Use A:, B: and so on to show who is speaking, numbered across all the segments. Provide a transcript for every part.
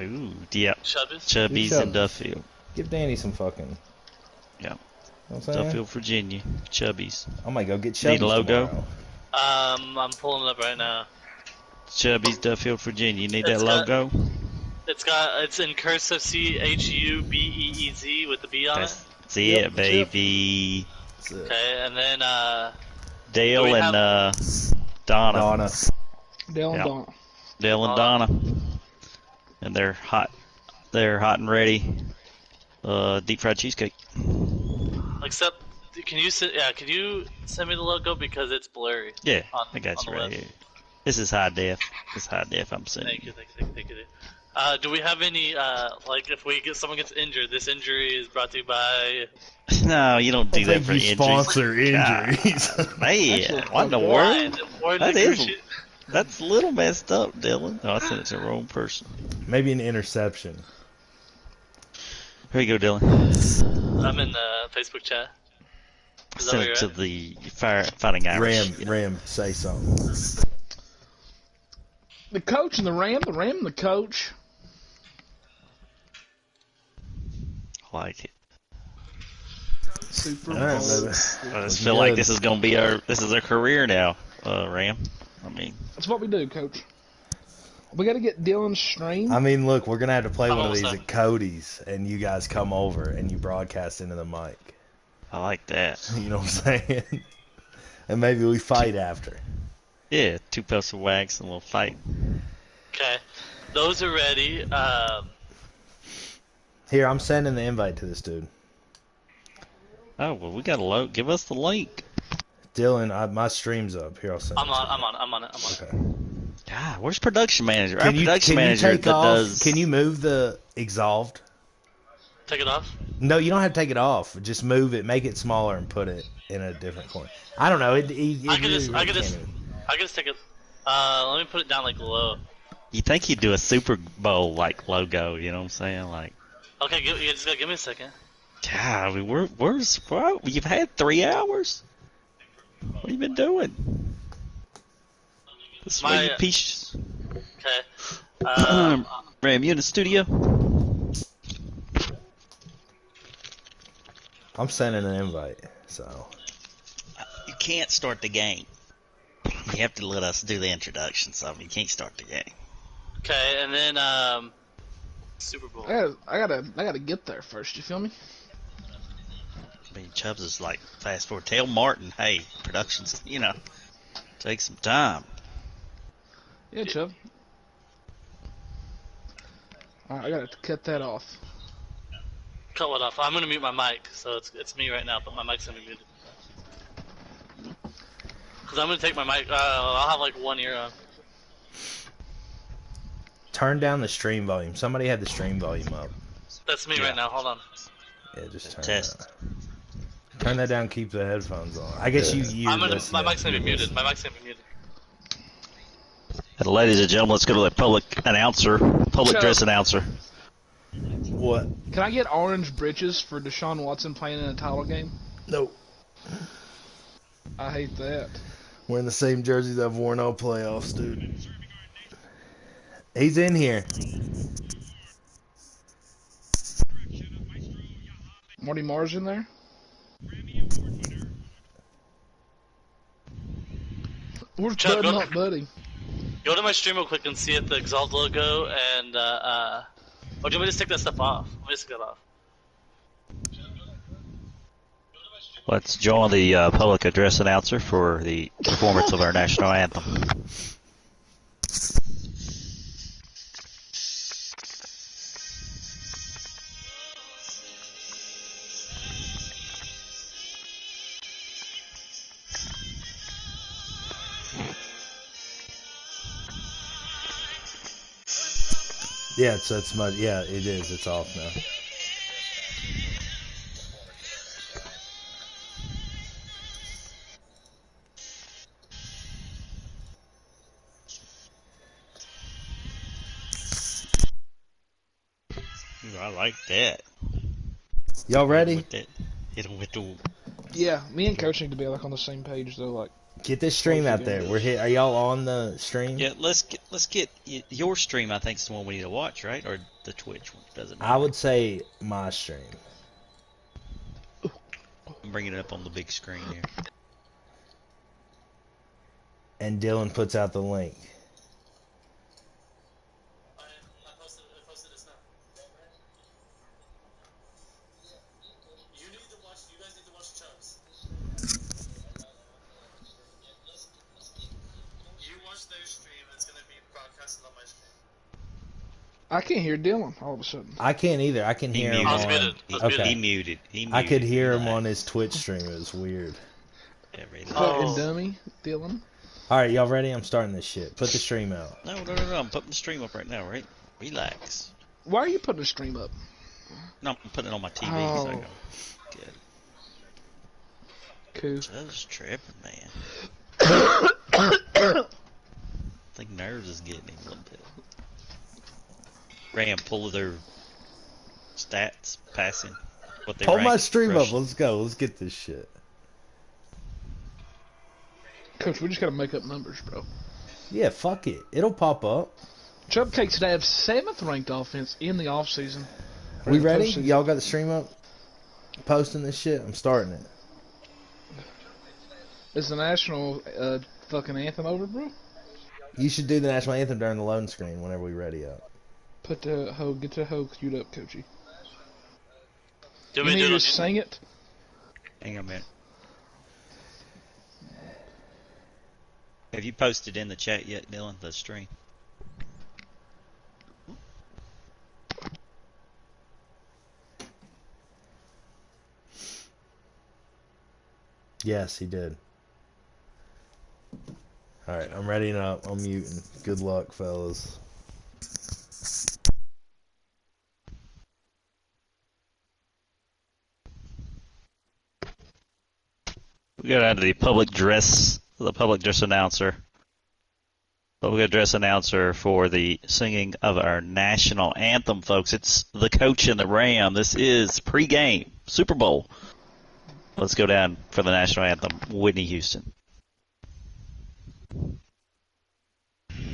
A: Ooh, yeah.
B: Chubbies?
A: Chubbies and Duffield.
C: Give Danny some fucking.
A: Yeah.
C: You know what I'm saying?
A: Duffield, Virginia. Chubbies.
C: I might go get Chubbies
A: Need a logo?
C: tomorrow.
B: I'm pulling it up right now.
A: Chubbies, Duffield, Virginia. You need that logo?
B: It's in cursive CHUBEEZ with the B on it.
A: That's it, baby.
C: That's it.
B: Okay, and then
A: Dale and Donna.
D: Dale and Donna.
A: Dale and Donna. And they're hot. They're hot and ready. Deep fried cheesecake.
B: Except, can you send me the logo because it's blurry?
A: Yeah, I got you right here. This is high def. This is high def. I'm sending.
B: Thank you. Do we have any like if someone gets injured? This injury is brought to you by.
A: No, you don't do that for injuries.
C: Sponsor injuries.
A: Man, what in the world? That's a little messed up, Dylan. No, I sent it to the wrong person.
C: Maybe an interception.
A: Here you go, Dylan.
B: I'm in the Facebook chat.
A: Send it to the Fighting Irish.
C: Ram, say something.
D: The coach and the Ram and the coach.
A: I like it.
D: Super Bowl.
C: Right,
A: I just feel like this is gonna be our career now, Ram. I mean,
D: that's what we do, coach. We got to get Dylan's stream.
C: I mean, look, we're gonna have to play one of these at Cody's, and you guys come over and you broadcast into the mic.
A: I like that.
C: You know what I'm saying? And maybe we fight after.
A: Yeah, 2 puffs of wax and we'll fight.
B: Okay, those are ready.
C: Here, I'm sending the invite to this dude.
A: Oh well, we got to give us the link.
C: Dylan, my stream's up. Here, I'll send it.
B: I'm on it.
C: Okay.
A: God, where's production manager?
C: Can you move the Exalved?
B: Take it off?
C: No, you don't have to take it off. Just move it, make it smaller, and put it in a different corner. I don't know.
B: I can just take it. Let me put it down like low.
A: You think you'd do a Super Bowl like logo? You know what I'm saying? Like.
B: Okay, you just gotta give me a second.
A: God, I mean, you've had 3 hours. What have you been doing? This is where you piece.
B: Okay.
A: Ram, you in the studio?
C: I'm sending an invite, so.
A: You can't start the game. You have to let us do the introduction, so you can't start the game.
B: Okay, and then Super Bowl.
D: I gotta get there first. You feel me?
A: I mean, Chubbs is like fast forward. Tell Martin, hey, productions, take some time.
D: Yeah, Chubb. Alright, I gotta cut that off.
B: Cut what off? I'm gonna mute my mic, so it's me right now, but my mic's gonna be muted. Cause I'm gonna take my mic. I'll have like one ear on.
C: Turn down the stream volume. Somebody had the stream volume up.
B: That's me right now. Hold on.
C: Yeah, just turn
A: test.
C: Turn that down. Keep the headphones on. I guess my
B: mic's gonna be muted. My mic's gonna be muted.
A: And ladies and gentlemen, let's go to the public dress announcer.
C: What?
D: Can I get orange britches for Deshaun Watson playing in a title game?
C: No.
D: I hate that.
C: Wearing the same jerseys I've worn all playoffs, dude. He's in here.
D: Marty Marrs in there? Where's
B: Chuck,
D: Bud Not Buddy?
B: Go to my stream real quick and see if the Exalt logo and do you want me to just take that stuff off? Let me just take that off.
A: Let's join the public address announcer for the performance of our national anthem.
C: Yeah, it's much. Yeah, it is. It's off now.
A: Ooh, I like that.
C: Y'all ready?
A: Hit him with the.
D: Yeah, me and Coach need to be like on the same page though. Like
C: Get this stream out there. We're here. Are y'all on the stream?
A: Yeah, let's get your stream. I think is the one we need to watch, right? Or the Twitch one? Doesn't matter.
C: I would say my stream.
A: I'm bringing it up on the big screen here.
C: And Dylan puts out the link.
B: I posted this now. You guys need to watch Chubbs. You watch their stream, it's gonna be broadcasted on my stream.
D: I can't hear Dylan all of a sudden.
C: I can't either. I can hear him
B: I was
C: on.
B: muted.
C: Okay.
A: He muted.
C: I could hear him
A: Relax.
C: on his Twitch stream. It was weird.
A: Yeah, relax.
D: Fucking dummy, Dylan.
C: All right, y'all ready? I'm starting this shit. Put the stream out.
A: No. I'm putting the stream up right now, right? Relax.
D: Why are you putting a stream up?
A: No, I'm putting it on my TV.
D: Oh.
A: So I go. Good.
D: Cool.
A: Just tripping, man. I think nerves is getting him a little bit. Ram, pull their stats, passing, what they
C: Pull my
A: ranked,
C: stream up.
A: rushing.
C: Let's go. Let's get this shit.
D: Coach, we just gotta make up numbers, bro.
C: Yeah, fuck it. It'll pop up.
D: Chubb Cakes have 7th ranked offense in the offseason.
C: We ready? Y'all got the stream up? Posting this shit? I'm starting it.
D: Is the national fucking anthem over, bro?
C: You should do the national anthem during the loading screen whenever we ready up.
D: Get the hoe queued up, Coachy.
B: Do
D: You
B: we
D: need
B: do
D: to
B: it?
D: just sing it?
A: Hang on a minute. Have you posted in the chat yet, Dylan, the stream?
C: Yes, he did. Alright, I'm ready up. I'm muting. Good luck, fellas.
A: We got out of the public dress announcer. Public dress announcer for the singing of our national anthem, folks. It's the coach and the Ram. This is pregame Super Bowl. Let's go down for the national anthem. Whitney Houston.
E: And now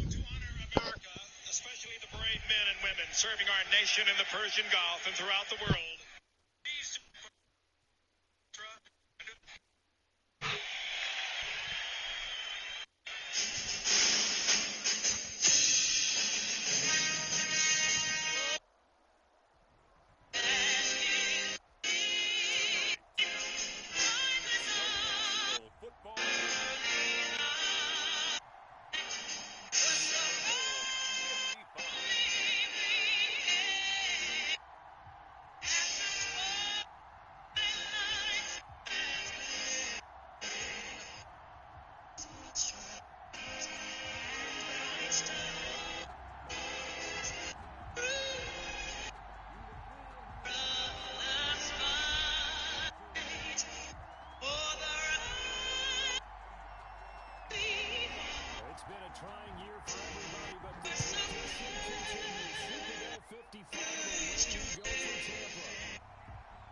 E: to honor America, especially the brave men and women serving our nation in the Persian Gulf and throughout the world. These trying year for everybody, but the competition continues. Super Bowl 55 will win go for Tampa.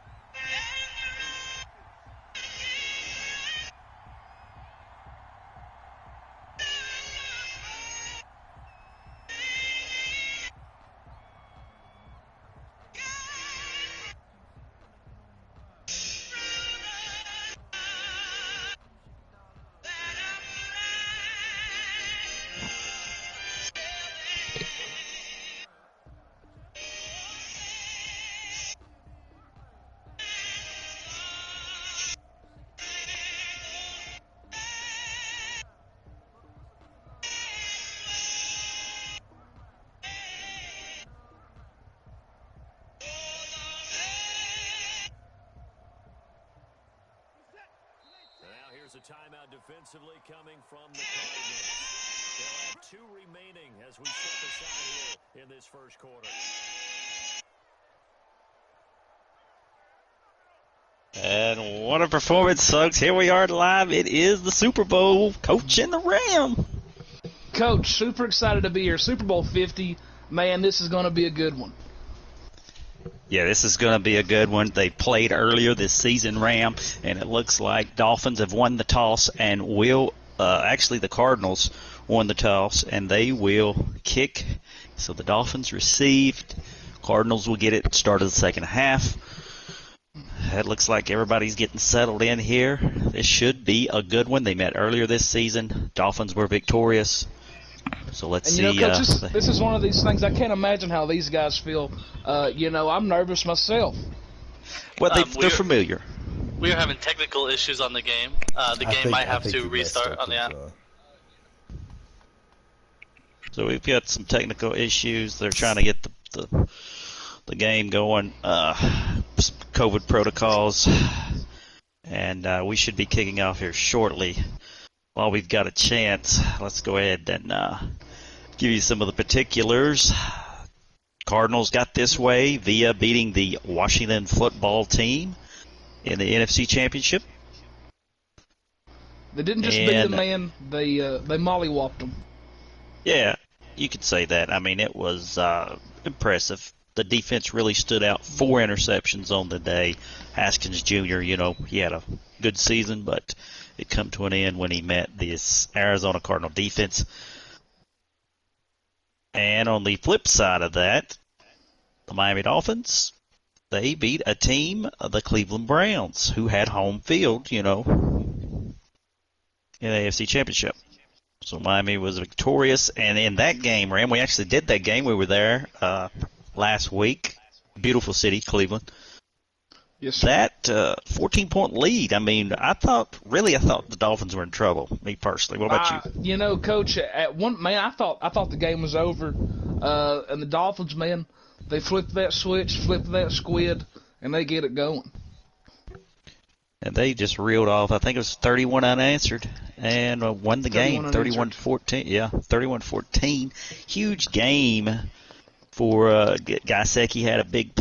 E: A timeout defensively coming from the Cardinals. They'll have 2 remaining as we step aside here in this first quarter.
A: And what a performance, folks. Here we are live. It is the Super Bowl. Coach and the Ram.
D: Coach, super excited to be here. Super Bowl 50. Man, this is going to be a good one.
A: Yeah, this is going to be a good one. They played earlier this season, Ram, and it looks like Dolphins have won the toss and will actually the Cardinals won the toss and they will kick. So the Dolphins received. Cardinals will get it start of the second half. It looks like everybody's getting settled in here. This should be a good one. They met earlier this season. Dolphins were victorious. So let's
D: And
A: see.
D: you know, Coach, this is one of these things. I can't imagine how these guys feel. You know, I'm nervous myself.
A: Well, they're familiar.
B: We are having technical issues on the game. The game might have to restart on the app.
A: So we've got some technical issues. They're trying to get the game going. COVID protocols. And we should be kicking off here shortly. While we've got a chance, let's go ahead and give you some of the particulars. Cardinals got this way via beating the Washington football team in the NFC Championship.
D: They didn't just beat the man; they mollywopped them.
A: Yeah, you could say that. I mean, it was impressive. The defense really stood out. 4 interceptions on the day. Haskins Jr., you know, he had a good season, but it come to an end when he met this Arizona Cardinal defense. And on the flip side of that, the Miami Dolphins, they beat a team, the Cleveland Browns, who had home field, you know, in the AFC Championship. So Miami was victorious. And in that game, Ram, we actually did that game. We were there last week. Beautiful city, Cleveland.
D: Yes, sir.
A: That 14-point lead, I mean, I thought the Dolphins were in trouble, me personally. What about you?
D: You know, Coach, I thought the game was over. And the Dolphins, man, they flipped that switch, flipped that squid, and they get it going.
A: And they just reeled off, I think it was 31 unanswered, and won the game, 31-14. Yeah, 31-14. Huge game for Gesicki. Had a big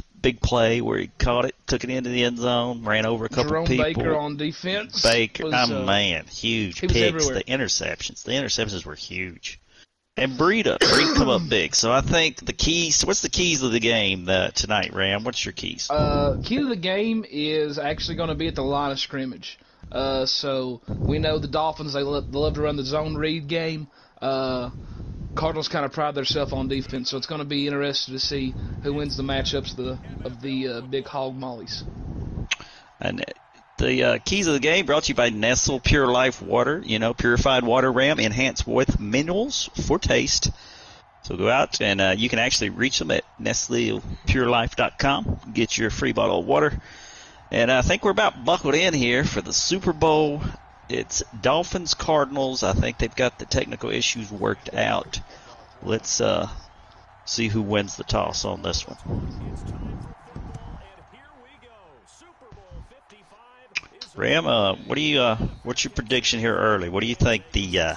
A: play where he caught it, took it into the end zone, ran over a couple
D: Jerome
A: people.
D: Baker on defense.
A: Baker, man, huge
D: he was
A: picks.
D: everywhere.
A: The interceptions were huge. And Breida come up big. So I think the keys. What's the keys of the game tonight, Ram? What's your keys?
D: Key to the game is actually going to be at the line of scrimmage. So we know the Dolphins, they love to run the zone read game. Cardinals kind of pride themselves on defense, so it's going to be interesting to see who wins the matchups of the big hog mollies.
A: And the keys of the game brought to you by Nestle Pure Life Water. You know, purified water, Ram, enhanced with minerals for taste. So go out and you can actually reach them at NestlePureLife.com. Get your free bottle of water. And I think we're about buckled in here for the Super Bowl. It's Dolphins, Cardinals. I think they've got the technical issues worked out. Let's see who wins the toss on this one. Ram, what's your prediction here early? What do you think the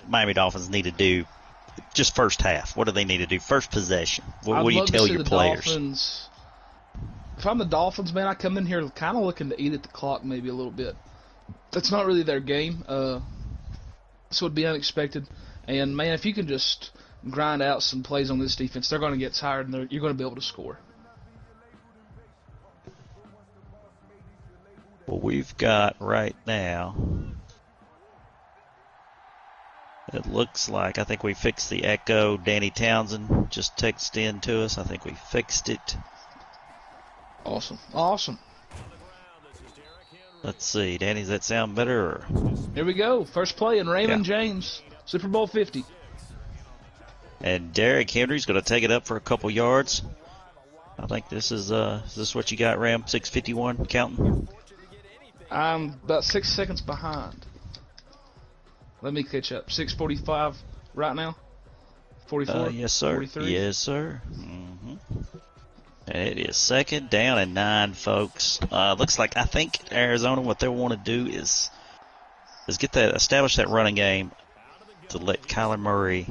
A: Miami Dolphins need to do? Just first half. What do they need to do? First possession. What do you tell your players?
D: Dolphins, if I'm the Dolphins, man, I come in here kind of looking to eat at the clock maybe a little bit. That's not really their game, so it'd be unexpected. And, man, if you can just grind out some plays on this defense, they're going to get tired, and you're going to be able to score.
A: Well, we've got right now, it looks like, I think we fixed the echo. Danny Townsend just texted in to us. I think we fixed it.
D: Awesome.
A: Let's see, Danny, does that sound better? Or?
D: Here we go. First play in Raymond James, Super Bowl 50.
A: And Derrick Henry's going to take it up for a couple yards. I think this is this what you got, Ram? 6:51 counting?
D: I'm about 6 seconds behind. Let me catch up. 6:45 right now? 44?
A: Yes, sir.
D: 43?
A: Yes, sir. Mm-hmm. And it is second down and 9, folks. Looks like I think Arizona, what they want to do is establish that running game to let Kyler Murray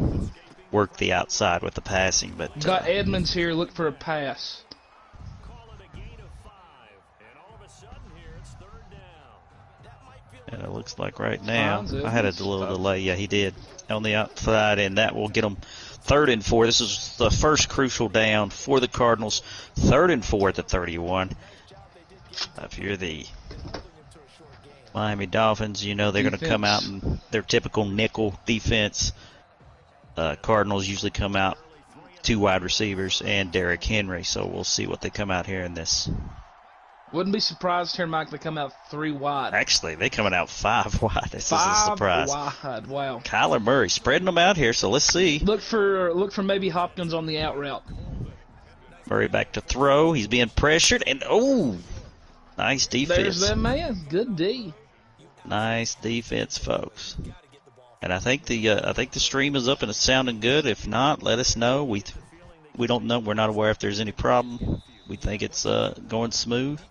A: work the outside with the passing. But
D: got Edmonds here. Look for a pass.
A: And it looks like right now,
D: Franz
A: I had a
D: Edmonds.
A: little delay. Yeah, he did on the outside, and that will get them 3rd and 4. This is the first crucial down for the Cardinals. 3rd and 4 at the 31. If you're the Miami Dolphins, you know they're going to come out in their typical nickel defense. Cardinals usually come out 2 wide receivers and Derrick Henry, so we'll see what they come out here in this.
D: Wouldn't be surprised here, Mike, they come out 3 wide.
A: Actually, they're coming out 5 wide. This is a
D: 5
A: surprise.
D: wide, wow.
A: Kyler Murray spreading them out here, so let's see.
D: Look for maybe Hopkins on the out route.
A: Murray back to throw. He's being pressured, and nice defense.
D: There's that man. Good D.
A: Nice defense, folks. And I think the stream is up and it's sounding good. If not, let us know. We don't know. We're not aware if there's any problem. We think it's going smooth.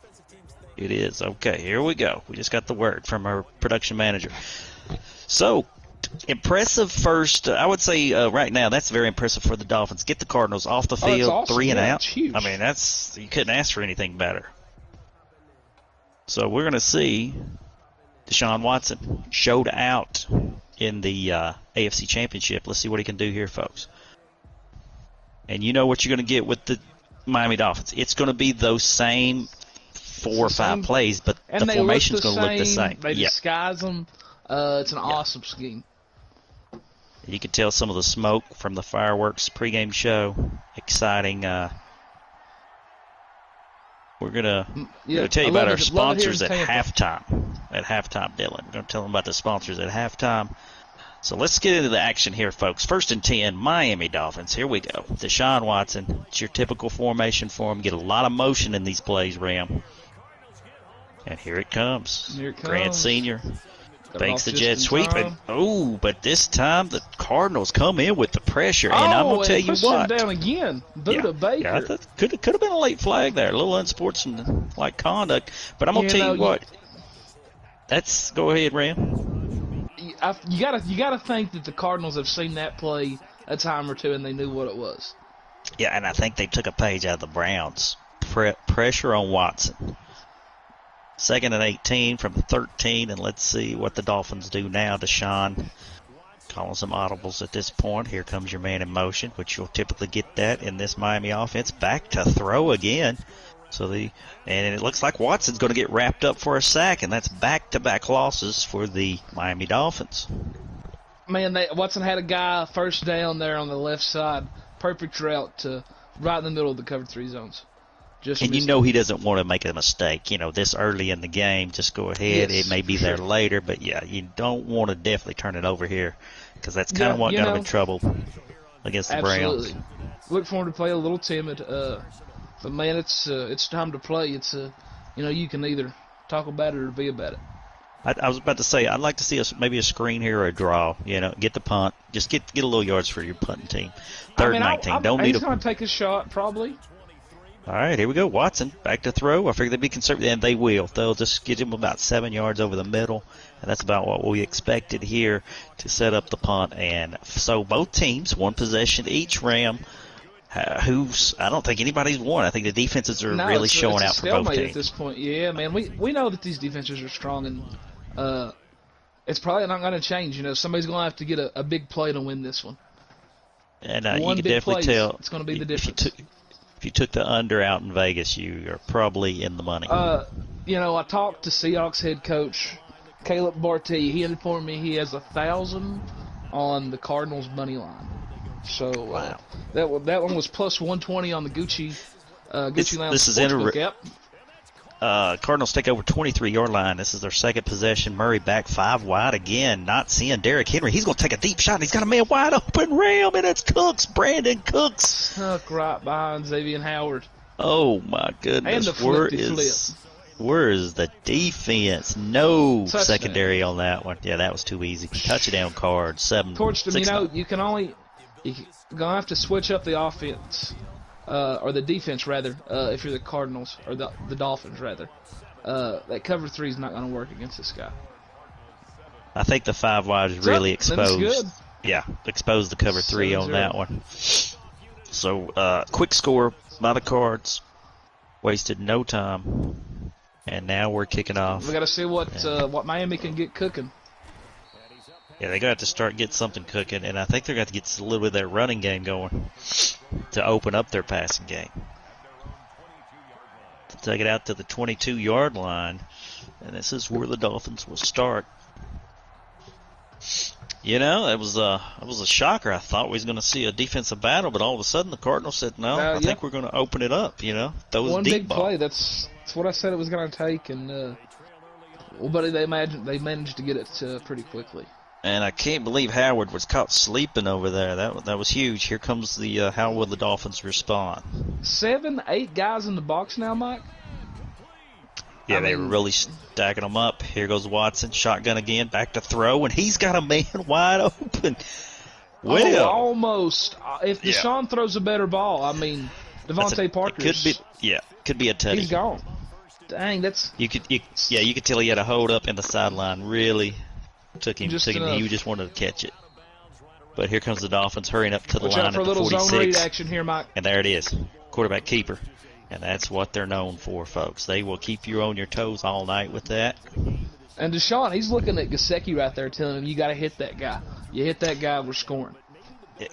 A: It is. Okay, here we go. We just got the word from our production manager. So, impressive first. I would say right now that's very impressive for the Dolphins. Get the Cardinals off the field,
D: awesome.
A: 3 and out.
D: Huge.
A: I mean, you couldn't ask for anything better. So we're going to see Deshaun Watson showed out in the AFC Championship. Let's see what he can do here, folks. And you know what you're going to get with the Miami Dolphins. It's going to be those same 4 or 5 plays, but the formation's going to look the same.
D: They disguise them. It's an awesome scheme.
A: You can tell some of the smoke from the fireworks pregame show. Exciting. We're going to tell you about our sponsors at halftime. At halftime, Dylan. We're going to tell them about the sponsors at halftime. So let's get into the action here, folks. 1st and 10, Miami Dolphins. Here we go. Deshaun Watson. It's your typical formation for him. Get a lot of motion in these plays, Ram. And here it comes.
D: Here it comes.
A: Grant Sr. Fakes the jet sweep. And, but this time the Cardinals come in with the pressure. And I'm going to tell you what.
D: Him down again. Buda Baker.
A: Yeah, could have been a late flag there. A little unsportsmanlike conduct. But I'm going to tell you what. Go ahead, Ram.
D: You gotta think that the Cardinals have seen that play a time or two and they knew what it was.
A: Yeah, and I think they took a page out of the Browns. Pressure on Watson. 2nd and 18 from 13, and let's see what the Dolphins do now. Deshaun calling some audibles at this point. Here comes your man in motion, which you'll typically get that in this Miami offense. Back to throw again. And it looks like Watson's going to get wrapped up for a sack, and that's back-to-back losses for the Miami Dolphins.
D: Man, Watson had a guy first down there on the left side. Perfect route to right in the middle of the cover 3 zones.
A: And you know he doesn't want to make a mistake. You know, this early in the game, just go ahead. Yes, it may be there later, but, yeah, you don't want to definitely turn it over here because that's kind of what got him in trouble against the Browns.
D: Look for him to play a little timid. But, man, it's time to play. You can either talk about it or be about it.
A: I was about to say, I'd like to see maybe a screen here or a draw. Get the punt. Just get a little yards for your punting team. 3rd and 19.
D: He's going to take a shot, probably.
A: All right, here we go. Watson, back to throw. I figure they'd be conservative, and they will. They'll just get him about 7 yards over the middle, and that's about what we expected here to set up the punt. And so both teams, 1 possession each, Ram. I don't think anybody's won. I think the defenses are really showing out for both teams
D: at this point. Yeah, man, we know that these defenses are strong, and it's probably not going to change. Somebody's going to have to get a big play to win this one.
A: And you can definitely tell
D: it's going to be the difference.
A: If you took the under out in Vegas, you are probably in the money.
D: I talked to Seahawks head coach Caleb Barty. He informed me he has 1,000 on the Cardinals money line. So
A: wow.
D: That one was plus 120 on the Gucci Lounge.
A: This is interesting. Cardinals take over 23-yard line. This is their 2nd possession. Murray back 5 wide again. Not seeing Derrick Henry. He's going to take a deep shot. And he's got a man wide open. Ram, and it's Cooks. Brandon Cooks.
D: Stuck right behind Xavier Howard.
A: Oh, my goodness.
D: And the
A: where is the defense? No secondary on that one. Yeah, that was too easy. Touchdown card. 7.
D: Torched him. You're going to have to switch up the offense. Or the defense, rather, if you're the Cardinals, or the Dolphins, rather. That cover 3 is not going to work against this guy.
A: I think the 5 wide is really exposed. Yeah, exposed the cover 3 on that one. So, quick score by the Cards. Wasted no time. And now we're kicking off.
D: We got to see what Miami can get cooking.
A: Yeah, they're going to have to start getting something cooking, and I think they're going to have to get a little bit of their running game going to open up their passing game. To take it out to the 22-yard line, and this is where the Dolphins will start. You know, it was a shocker. I thought we was going to see a defensive battle, but all of a sudden the Cardinals said, no, I think we're going to open it up, you know. Those
D: One
A: deep
D: big
A: ball.
D: play. That's what I said it was going to take, and but they managed to get it pretty quickly.
A: And I can't believe Howard was caught sleeping over there. That was huge. Here comes the how will the Dolphins respond?
D: 7, 8 guys in the box now, Mike.
A: Yeah,
D: I
A: they
D: mean-
A: were really stacking them up. Here goes Watson, shotgun again, back to throw, and he's got a man wide open. Well,
D: Almost. If Deshaun throws a better ball, I mean, Devontae Parker
A: could be a tutty.
D: he's gone. Dang, that's
A: You could tell he had a hold up in the sideline. Really took him.
D: Just
A: He
D: enough.
A: just wanted to catch it. But here comes the Dolphins hurrying up to the
D: watch
A: line
D: out for
A: at
D: a
A: the
D: little zone read
A: 46.
D: action here, Mike.
A: And there it is, quarterback keeper. And that's what they're known for, folks. They will keep you on your toes all night with that.
D: And Deshaun, he's looking at Gesicki right there, telling him, "You got to hit that guy. You hit that guy, we're scoring."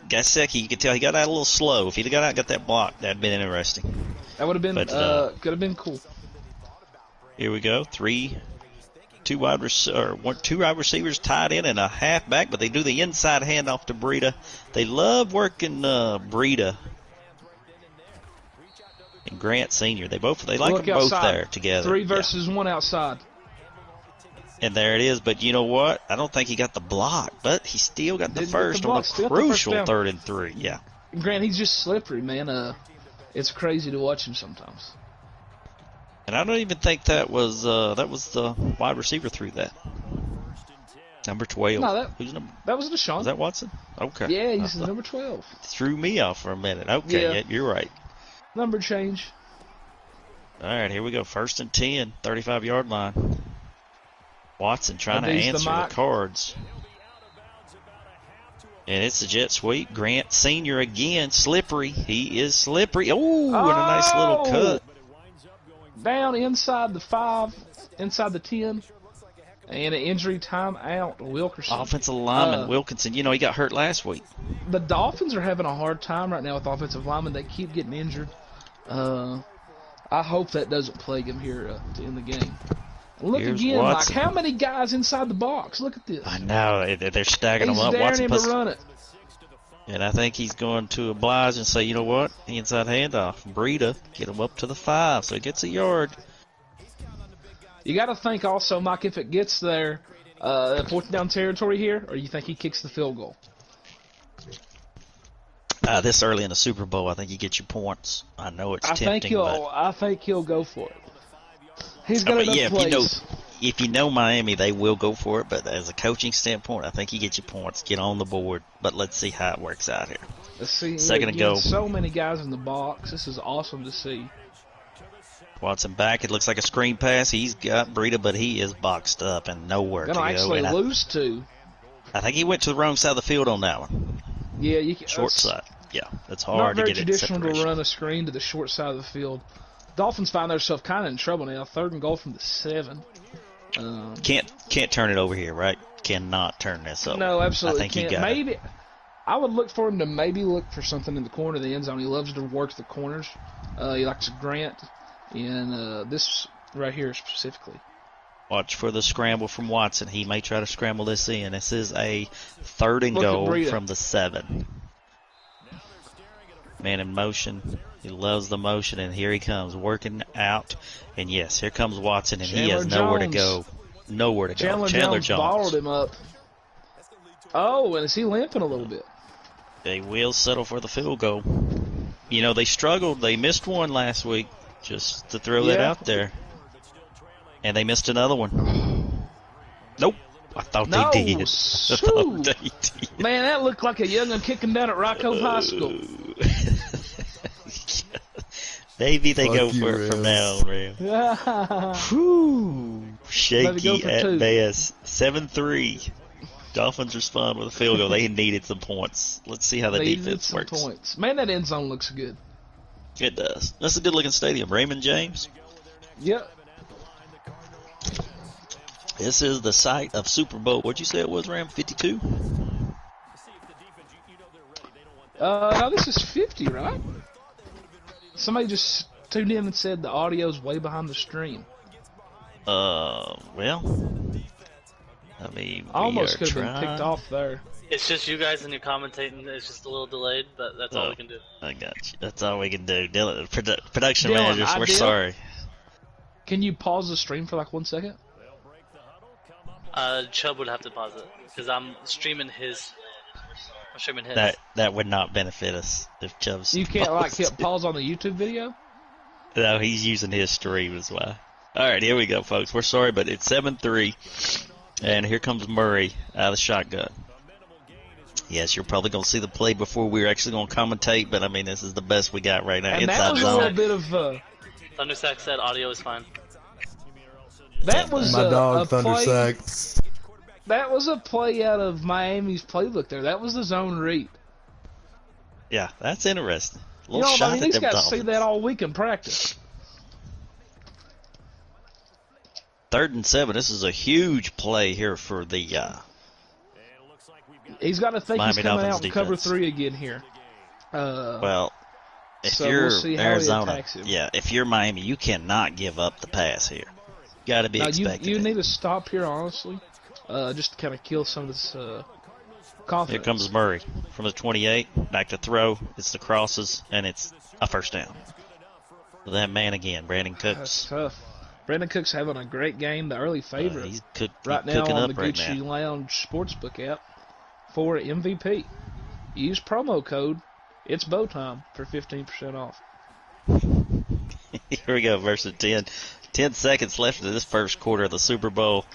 A: Gasecki, you could tell he got out a little slow. If he'd have got out, got that block, that'd been interesting.
D: That would have been
A: But,
D: could have been cool.
A: Here we go. Two wide receivers tied in and a halfback, but they do the inside handoff to Breida. They love working Breida and Grant Sr. They like
D: Look
A: them both
D: outside.
A: there together.
D: 3 versus 1 outside.
A: And there it is. But you know what? I don't think he got the block, but he still got the
D: Didn't get the
A: first
D: block,
A: on
D: still
A: a
D: got the first
A: crucial
D: down.
A: 3rd and 3. Yeah.
D: Grant, he's just slippery, man. It's crazy to watch him sometimes.
A: And I don't even think that was the wide receiver threw that. Number 12.
D: No,
A: Who's number?
D: that was Deshaun.
A: Was that Watson? Okay.
D: Yeah, he's
A: I
D: number 12.
A: threw me off for a minute. Okay,
D: Yeah.
A: yeah, you're right.
D: Number change.
A: All right, here we go. 1st and 10, 35-yard line. Watson trying to
D: These the
A: answer
D: Mike.
A: the cards. And it's a jet sweep. Grant Sr. again, slippery. He is slippery. Oh, and a nice little cut.
D: Down inside the 5, inside the 10, and an injury timeout. Wilkerson.
A: Offensive lineman Wilkinson. You know, he got hurt last week.
D: The Dolphins are having a hard time right now with offensive linemen. They keep getting injured. I hope that doesn't plague him here to end the game. Look
A: Here's
D: again,
A: Watson.
D: Mike. How many guys inside the box? Look at this.
A: I know. They're stacking
D: He's
A: them up.
D: daring
A: Watson
D: him
A: puts,
D: to run it.
A: and I think he's going to oblige and say, you know what? Inside handoff. Breida, get him up to the 5, so he gets a yard.
D: You got to think also, Mike, if it gets there, 4th down territory here, or you think he kicks the field goal?
A: This early in the Super Bowl, I think you get your points. I know it's tempting, but
D: I think he'll go for it. He's got enough plays.
A: if you know Miami, they will go for it. But as a coaching standpoint, I think you get your points, get on the board. But let's see how it works out here.
D: Let's see.
A: Second to
D: Again,
A: go.
D: So many guys in the box. This is awesome to see.
A: Watson back. It looks like a screen pass. He's got Breida, but he is boxed up and nowhere to
D: Gonna
A: go.
D: actually
A: And
D: lose 2.
A: I think he went to the wrong side of the field on that one.
D: Yeah, you can.
A: Short
D: that's
A: side. Yeah, it's
D: Not
A: hard to
D: very
A: get it
D: traditional to
A: separation.
D: run a screen to the short side of the field. Dolphins find themselves kind of in trouble now. 3rd and goal from the 7.
A: Can't turn it over here, right? Cannot turn this over.
D: No, absolutely
A: I think
D: can't.
A: you got it.
D: Maybe I would look for him to maybe look for something in the corner of the end zone. He loves to work the corners. He likes Grant, and this right here specifically.
A: Watch for the scramble from Watson. He may try to scramble this in. This is a 3rd and
D: Look at
A: goal
D: Breida.
A: from the 7. Man in motion. He loves the motion, and here he comes, working out. And yes, here comes Watson, and he has
D: Chandler
A: nowhere to
D: Jones.
A: go. Nowhere to go.
D: Chandler Jones balled him up. Oh, and is he limping a little bit?
A: They will settle for the field goal. You know, they struggled. They missed one last week, just to throw that
D: Yeah.
A: out there. And they missed another one. Nope. I thought
D: No,
A: they did. I
D: shoo.
A: thought they did.
D: Man, that looked like a young'un kicking down at Rocco High School.
A: Maybe they
C: Fuck
A: go
C: you,
A: for it from now
C: Rams.
A: on, Ram.
D: Yeah.
A: Whew.
D: Let it go
A: Shaky
D: for
A: at
D: 2.
A: best. 7-3. Dolphins respond with a field goal. They needed some points. Let's see how the
D: Needed
A: defense
D: some
A: works.
D: points. Man, that end zone looks good.
A: It does. That's a good looking stadium. Raymond James.
D: Yep.
A: This is the site of Super Bowl. What'd you say it was, Ram? 52?
D: No, this is 50, right? Somebody just tuned in and said the audio's way behind the stream.
A: Well, I mean,
D: I almost
A: we
D: could
A: are
D: have been picked
A: trying.
D: off there.
B: It's just you guys and your commentating. It's just a little delayed, but that's all we can do.
A: I got you. That's all we can do. Dylan, production
D: Dylan,
A: managers, we're sorry.
D: Can you pause the stream for like 1 second?
B: Chubb would have to pause it because I'm streaming his.
A: That would not benefit us if Chubb's.
D: You can't like hit pause on the YouTube video?
A: No, he's using his stream as well. All right, here we go, folks. We're sorry, but it's 7-3, and here comes Murray out of the shotgun. Yes, you're probably going to see the play before we're actually going to commentate, but I mean, this is the best we got right now.
D: And
A: Inside
D: that was
A: zone.
D: a little bit of.
B: Thundersack said audio is fine.
D: That was
C: My dog
D: a play.
C: Thundersack.
D: That was a play out of Miami's playbook there. That was the zone read.
A: Yeah, that's interesting. A
D: You
A: little
D: know,
A: shot
D: I mean,
A: at
D: these
A: them
D: guys see
A: Dolphins.
D: that all week in practice.
A: 3rd and 7. This is a huge play here for the
D: He's got to think
A: Miami
D: he's coming
A: Dolphins
D: out in cover
A: defense.
D: 3 again here.
A: well. If
D: So
A: you're
D: we'll see how he
A: Arizona,
D: attacks him.
A: yeah, if you're Miami, you cannot give up the pass here. Got to be
D: Now,
A: expected.
D: you need to stop here, honestly, just to kind of kill some of this confidence.
A: Here comes Murray from the 28, back to throw. It's the crosses, and it's a first down. That man again, Brandon
D: That's
A: Cooks.
D: tough. Brandon Cook's having a great game, the early favorite.
A: He's
D: right now
A: cooking
D: on
A: up
D: the
A: right
D: Gucci
A: now.
D: Lounge Sportsbook app for MVP. Use promo code It's Bow Time for 15% off.
A: Here we go, versus 10. 10 seconds left in this first quarter of the Super Bowl.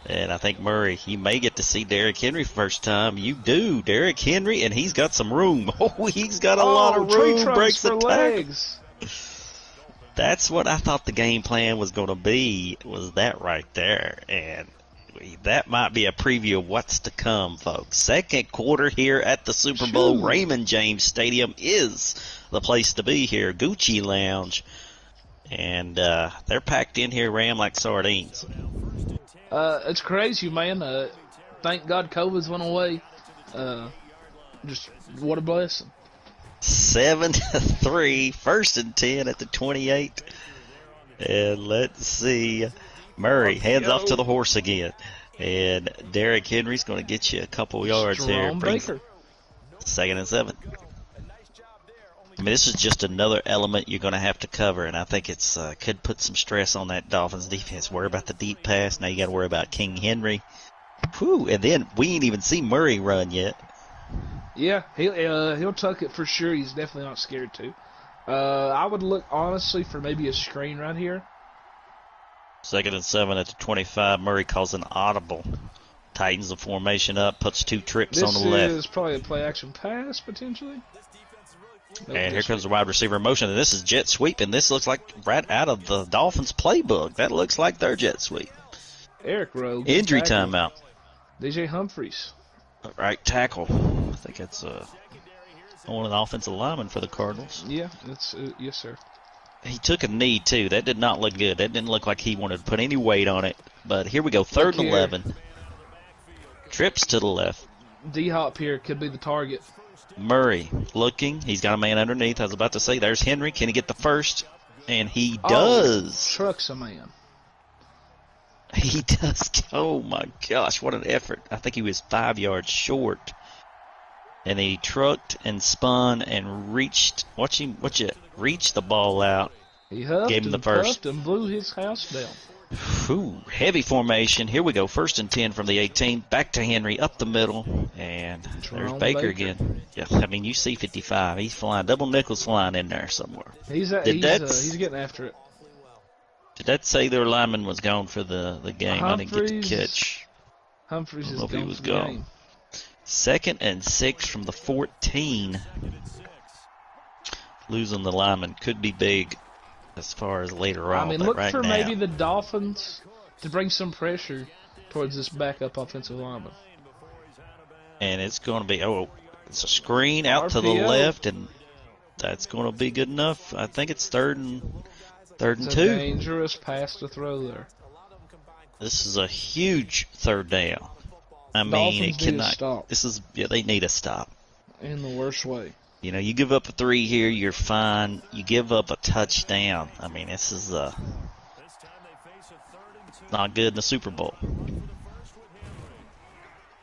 A: And I think Murray, you may get to see Derrick Henry first time. You do, Derrick Henry, and he's got some room. Oh, he's got a lot of
D: tree
A: room.
D: trunks
A: Breaks the
D: for
A: tackle.
D: legs.
A: That's what I thought the game plan was going to be, was that right there. And that might be a preview of what's to come, folks. Second quarter here at the Super Bowl.
D: Shoo.
A: Raymond James Stadium is the place to be here. Gucci Lounge. And they're packed in here, Ram, like sardines.
D: It's crazy, man. Thank God COVID's went away. Just what a blessing.
A: 7-3, 1st and 10 at the 28. And let's see. Murray hands off to the horse again. And Derrick Henry's going to get you a couple yards here.
D: Jerome Baker.
A: 2nd and 7. I mean, this is just another element you're going to have to cover, and I think it's could put some stress on that Dolphins defense. Worry about the deep pass. Now you got to worry about King Henry. Whew, and then we ain't even seen Murray run yet.
D: Yeah, he'll tuck it for sure. He's definitely not scared to. I would look, honestly, for maybe a screen right here.
A: 2nd and 7 at the 25. Murray calls an audible. Tightens the formation up, puts 2 trips on the left.
D: This is probably a play-action pass, potentially.
A: And here comes the wide receiver in motion, and this is jet sweep, and this looks like right out of the Dolphins playbook. That looks like their jet sweep.
D: Eric Rowe.
A: Injury
D: tackle.
A: timeout.
D: DJ Humphries.
A: Right tackle. I think that's one of the offensive linemen for the Cardinals.
D: Yeah, that's yes, sir.
A: He took a knee, too. That did not look good. That didn't look like he wanted to put any weight on it. But here we go, 3rd and
D: here.
A: 11. Trips to the left.
D: D-Hop here could be the target.
A: Murray looking. He's got a man underneath. I was about to say, there's Henry. Can he get the first? And he does.
D: Trucks a man.
A: He does. Oh, my gosh. What an effort. I think he was 5 yards short. And he trucked and spun and reached. Watch it. Reached the ball out.
D: He huffed
A: Gave him the
D: and
A: first.
D: puffed and blew his house down.
A: Whew, heavy formation. Here we go. 1st and 10 from the 18. Back to Henry. Up the middle. And there's
D: Jerome
A: Baker
D: Baker.
A: again. Yeah, I mean, you see 55. He's flying. Double nickels flying in there somewhere.
D: He's getting after it.
A: Did that say their lineman was gone for the game? I didn't get the
D: Humphries-
A: catch.
D: Humphries
A: I
D: is
A: don't know if he
D: gone
A: was
D: for the
A: gone.
D: game.
A: 2nd and 6 from the 14. Losing the lineman could be big as far as later on.
D: I mean,
A: but
D: look
A: right
D: for
A: now,
D: maybe the Dolphins to bring some pressure towards this backup offensive lineman.
A: and it's going to be it's a screen out to the
D: RPO.
A: left, and that's going to be good enough. I think it's third and
D: It's a
A: two.
D: dangerous pass to throw there.
A: This is a huge third down. I mean,
D: Dolphins
A: it
D: need to
A: cannot.
D: stop.
A: They need to stop.
D: In the worst way.
A: You know, you give up a 3 here, you're fine. You give up a touchdown. I mean, this is not good in the Super Bowl.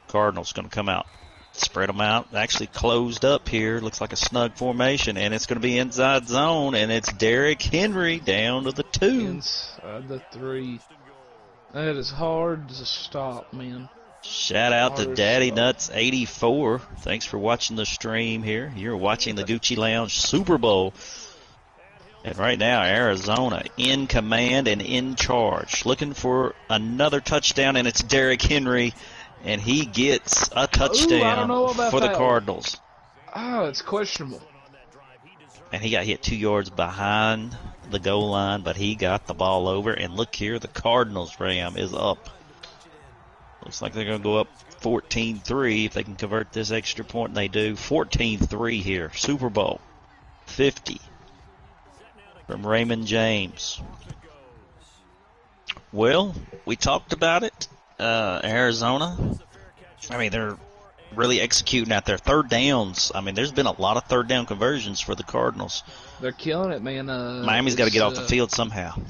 A: Cardinals going to come out, spread them out. Actually closed up here. Looks like a snug formation, and it's going to be inside zone, and it's Derrick Henry down to the 2.
D: Inside the 3. That is hard to stop, man.
A: Shout out to Daddy Nuts 84. Thanks for watching the stream here. You're watching the Gucci Lounge Super Bowl. And right now, Arizona in command and in charge. Looking for another touchdown, and it's Derrick Henry. And he gets a touchdown for the Cardinals.
D: Oh, it's questionable.
A: And he got hit 2 yards behind the goal line, but he got the ball over. And look here, the Cardinals Ram is up. Looks like they're going to go up 14-3 if they can convert this extra point, and they do. 14-3 here. Super Bowl 50 from Raymond James. Well, we talked about it. Arizona, I mean, they're really executing out their third downs. I mean, there's been a lot of third down conversions for the Cardinals.
D: They're killing it, man.
A: Miami's got to get off the field somehow.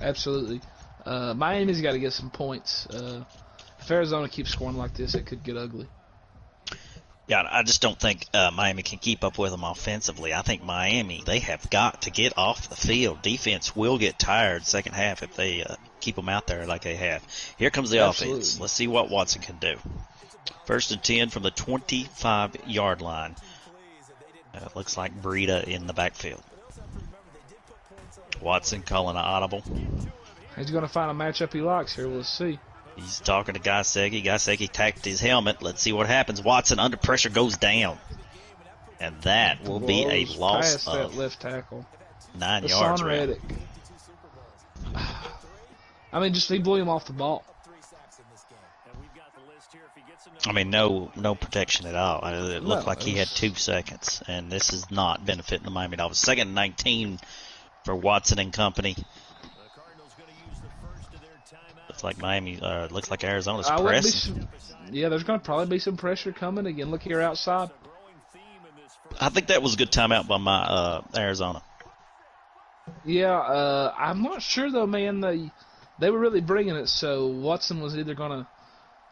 D: Absolutely. Miami's got to get some points. If Arizona keeps scoring like this, it could get ugly.
A: Yeah, I just don't think Miami can keep up with them offensively. I think Miami, they have got to get off the field. Defense will get tired second half if they keep them out there like they have. Here comes the offense. Let's see what Watson can do. 1st and 10 from the 25-yard line. Looks like Breida in the backfield. Watson calling an audible.
D: He's going to find a matchup he likes here. We'll see.
A: He's talking to Gasecki. Gasecki tacked his helmet. Let's see what happens. Watson under pressure goes down. And that will be a loss of
D: that left tackle.
A: 9 yards.
D: Reddick. I mean, just he blew him off the ball.
A: I mean, no protection at all. It looked like he had 2 seconds, and this is not benefiting the Miami Dolphins. 2nd and 19 for Watson and company. Looks like looks like Arizona's pressing.
D: Yeah, there's going to probably be some pressure coming again. Look here outside.
A: I think that was a good timeout by Arizona.
D: Yeah, I'm not sure though, man. They were really bringing it, so Watson was either gonna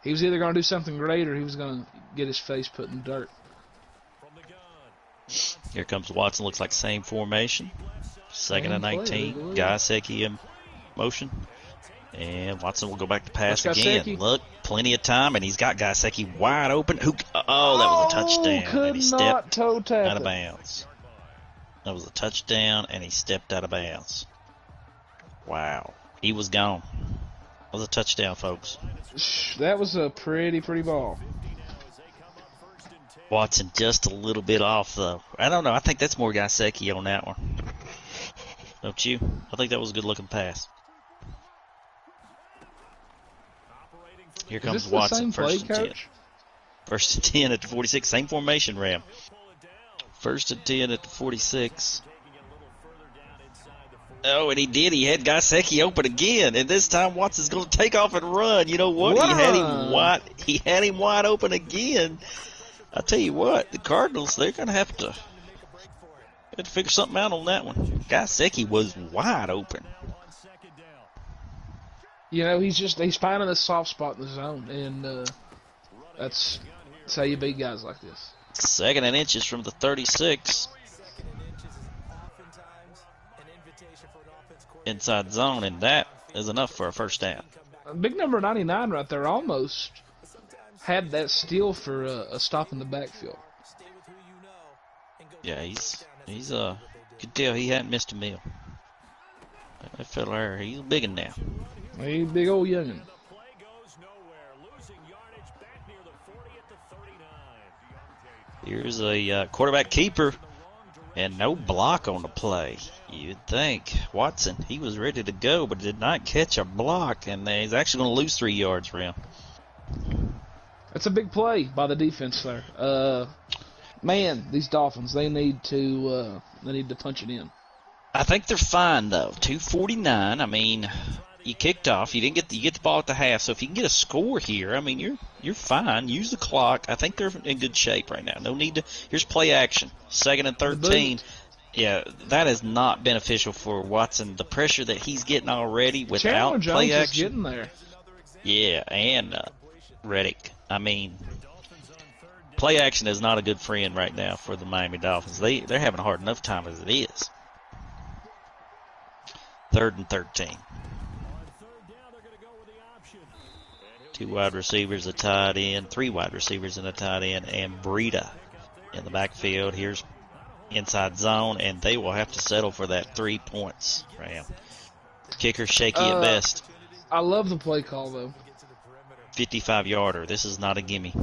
D: do something great or he was gonna get his face put in dirt.
A: Here comes Watson. Looks like same formation. 2nd and 19. Gasecki in motion. And Watson will go back to pass again. Look, plenty of time, and he's got Gasecki wide open. That was a touchdown. And he stepped out of bounds. That was a touchdown, and he stepped out of bounds. Wow. He was gone. That was a touchdown, folks.
D: That was a pretty ball.
A: Watson just a little bit off, though. I don't know. I think that's more Gasecki on that one. Don't you? I think that was a good-looking pass. Here comes Watson,
D: first and 10.
A: First and 10 at the 46. Same formation, Ram. 1st and 10 at the 46. Oh, and he did. He had Gasecki open again, and this time Watson's going to take off and run. You know what? He had him wide open again. I tell you what, the Cardinals, they're going to have to figure something out on that one. Gasecki was wide open.
D: You know, he's finding a soft spot in the zone, and that's how you beat guys like this.
A: 2nd and inches from the 36. Inside zone, and that is enough for a first down.
D: Big number 99 right there almost had that steal for a stop in the backfield.
A: Yeah, he's a good deal. He hadn't missed a meal. That fella there, he's a big one now.
D: He's a big old youngin'.
A: Here's a quarterback keeper, and no block on the play. You'd think Watson, he was ready to go, but did not catch a block, and he's actually going to lose 3 yards for him.
D: That's a big play by the defense there. Man, these Dolphins, they need to punch it in.
A: I think they're fine, though. 249. I mean, you kicked off. You get the ball at the half. So if you can get a score here, I mean, you're fine. Use the clock. I think they're in good shape right now. No need to. Here's play action. 2nd and 13. Yeah, that is not beneficial for Watson. The pressure that he's getting already without
D: Chandler
A: play
D: Jones
A: action.
D: is getting there.
A: Yeah, and Reddick. I mean, play action is not a good friend right now for the Miami Dolphins. They're having a hard enough time as it is. 3rd and 13. 2 wide receivers, a tight end, 3 wide receivers and a tight end, and Breida in the backfield. Here's inside zone, and they will have to settle for that 3 points. Ram. Kicker shaky at best.
D: I love the play call, though.
A: 55-yarder. This is not a gimme.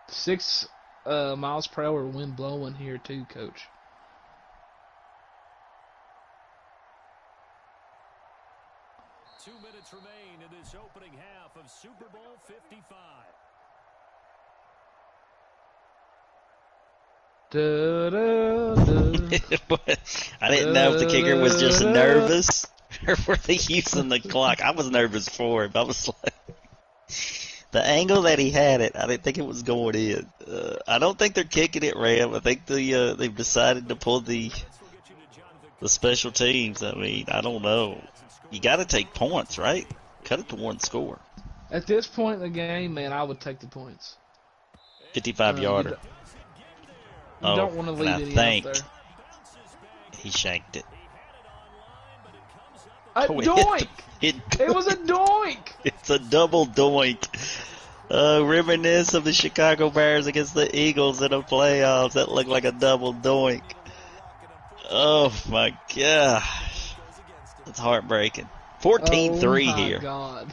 D: 6 miles per hour wind blowing here, too, Coach.
E: Two minutes remain in this opening half of Super Bowl 55.
D: Da, da, da.
A: I didn't know if the kicker was just nervous or were they using the clock. I was nervous for him. I was like, the angle that he had it, I didn't think it was going in. I don't think they're kicking it, Ram. I think they've decided to pull the special teams. I mean, I don't know. You got to take points, right? Cut it to 1 score.
D: At this point in the game, man, I would take the points.
A: 55-yarder.
D: You don't want to leave
A: and I
D: any
A: think
D: out there.
A: he shanked it.
D: A
A: Oh,
D: doink!
A: It
D: Was a doink!
A: It's a double doink. Reminisce of the Chicago Bears against the Eagles in the playoffs. That looked like a double doink. Oh, my gosh. It's heartbreaking. 14-3 here.
D: God.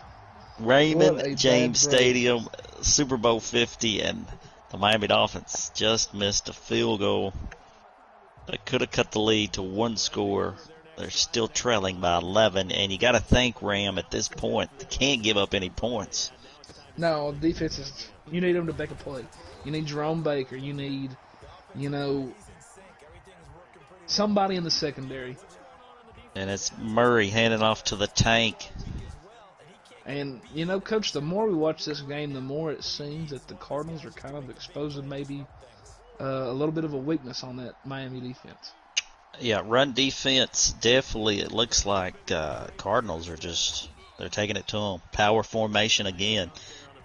D: What a
A: Raymond
D: bad
A: James
D: break.
A: Stadium, Super Bowl 50, and the Miami Dolphins just missed a field goal. They could have cut the lead to 1 score. They're still trailing by 11, and you got to think, Ram, at this point, they can't give up any points.
D: No, defense is. You need them to make a play. You need Jerome Baker. You need, somebody in the secondary.
A: And it's Murray handing off to the tank.
D: And, Coach, the more we watch this game, the more it seems that the Cardinals are kind of exposing maybe a little bit of a weakness on that Miami defense.
A: Yeah, run defense, definitely. It looks like Cardinals are they're taking it to them. Power formation again.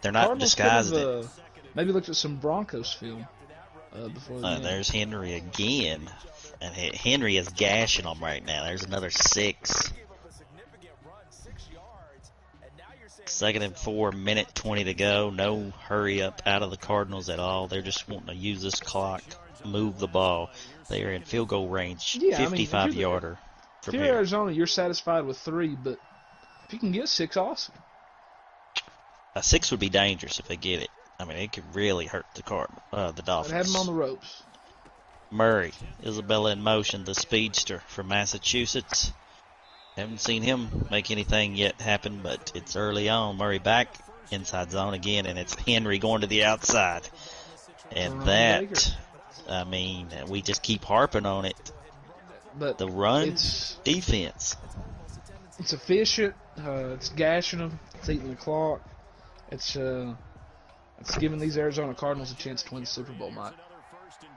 A: They're not
D: Cardinals
A: disguising
D: could have,
A: it.
D: maybe looked at some Broncos film before the game.
A: There's Henry again. And Henry is gashing them right now. There's another 6. 2nd and 4, minute 20 to go. No hurry up out of the Cardinals at all. They're just wanting to use this clock, move the ball. They are in field goal range,
D: Yeah,
A: 55-yarder.
D: If you're Arizona, you're satisfied with 3, but if you can get 6, awesome.
A: A 6 would be dangerous if they get it. I mean, it could really hurt the Dolphins.
D: I'd have them on the ropes.
A: Murray, Isabella in motion, the speedster from Massachusetts. Haven't seen him make anything yet happen, but it's early on. Murray back, inside zone again, and it's Henry going to the outside. And
D: Baker.
A: I mean, we just keep harping on it.
D: But
A: The run
D: it's
A: defense.
D: efficient. It's gashing them. It's eating the clock. It's giving these Arizona Cardinals a chance to win the Super Bowl, Mike.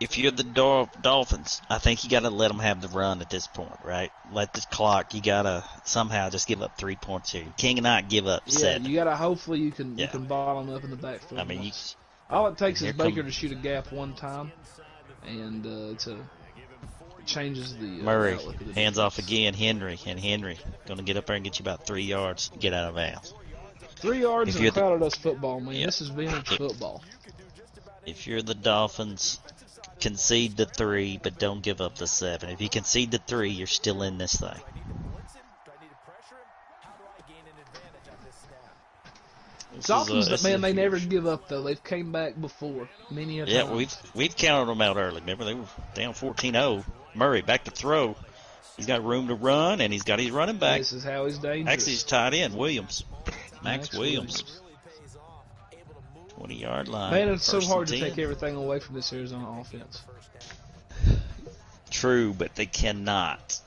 A: If you're the Dolphins, I think you got to let them have the run at this point, right? Let the clock. You got to somehow just give up 3 points here. You cannot give up 7.
D: You gotta hopefully you can
A: Yeah.
D: bottom up in the backfield.
A: I mean,
D: all it takes is
A: here
D: Baker
A: come-
D: to shoot a gap one time, and it changes the
A: Murray,
D: outlook of the
A: hands off
D: defense.
A: again. Henry going to get up there and get you about 3 yards. Get out of bounds.
D: 3 yards
A: If
D: and
A: you're the-
D: crowded us football, man.
A: Yeah.
D: This is vintage football.
A: If you're the Dolphins, concede the 3, but don't give up the 7. If you concede the 3, you're still in this thing.
D: Dolphins, man, they never give up though. They've came back before many a
A: Yeah,
D: time.
A: we've counted them out early. Remember, they were down 14-0. Murray back to throw. He's got room to run, and he's got his running back.
D: This is how he's dangerous.
A: Actually, he's tied in. Williams. Max Williams. 20-yard line.
D: Man, it's so
A: First
D: hard
A: and
D: to
A: 10.
D: take everything away from this Arizona offense.
A: True, but they cannot.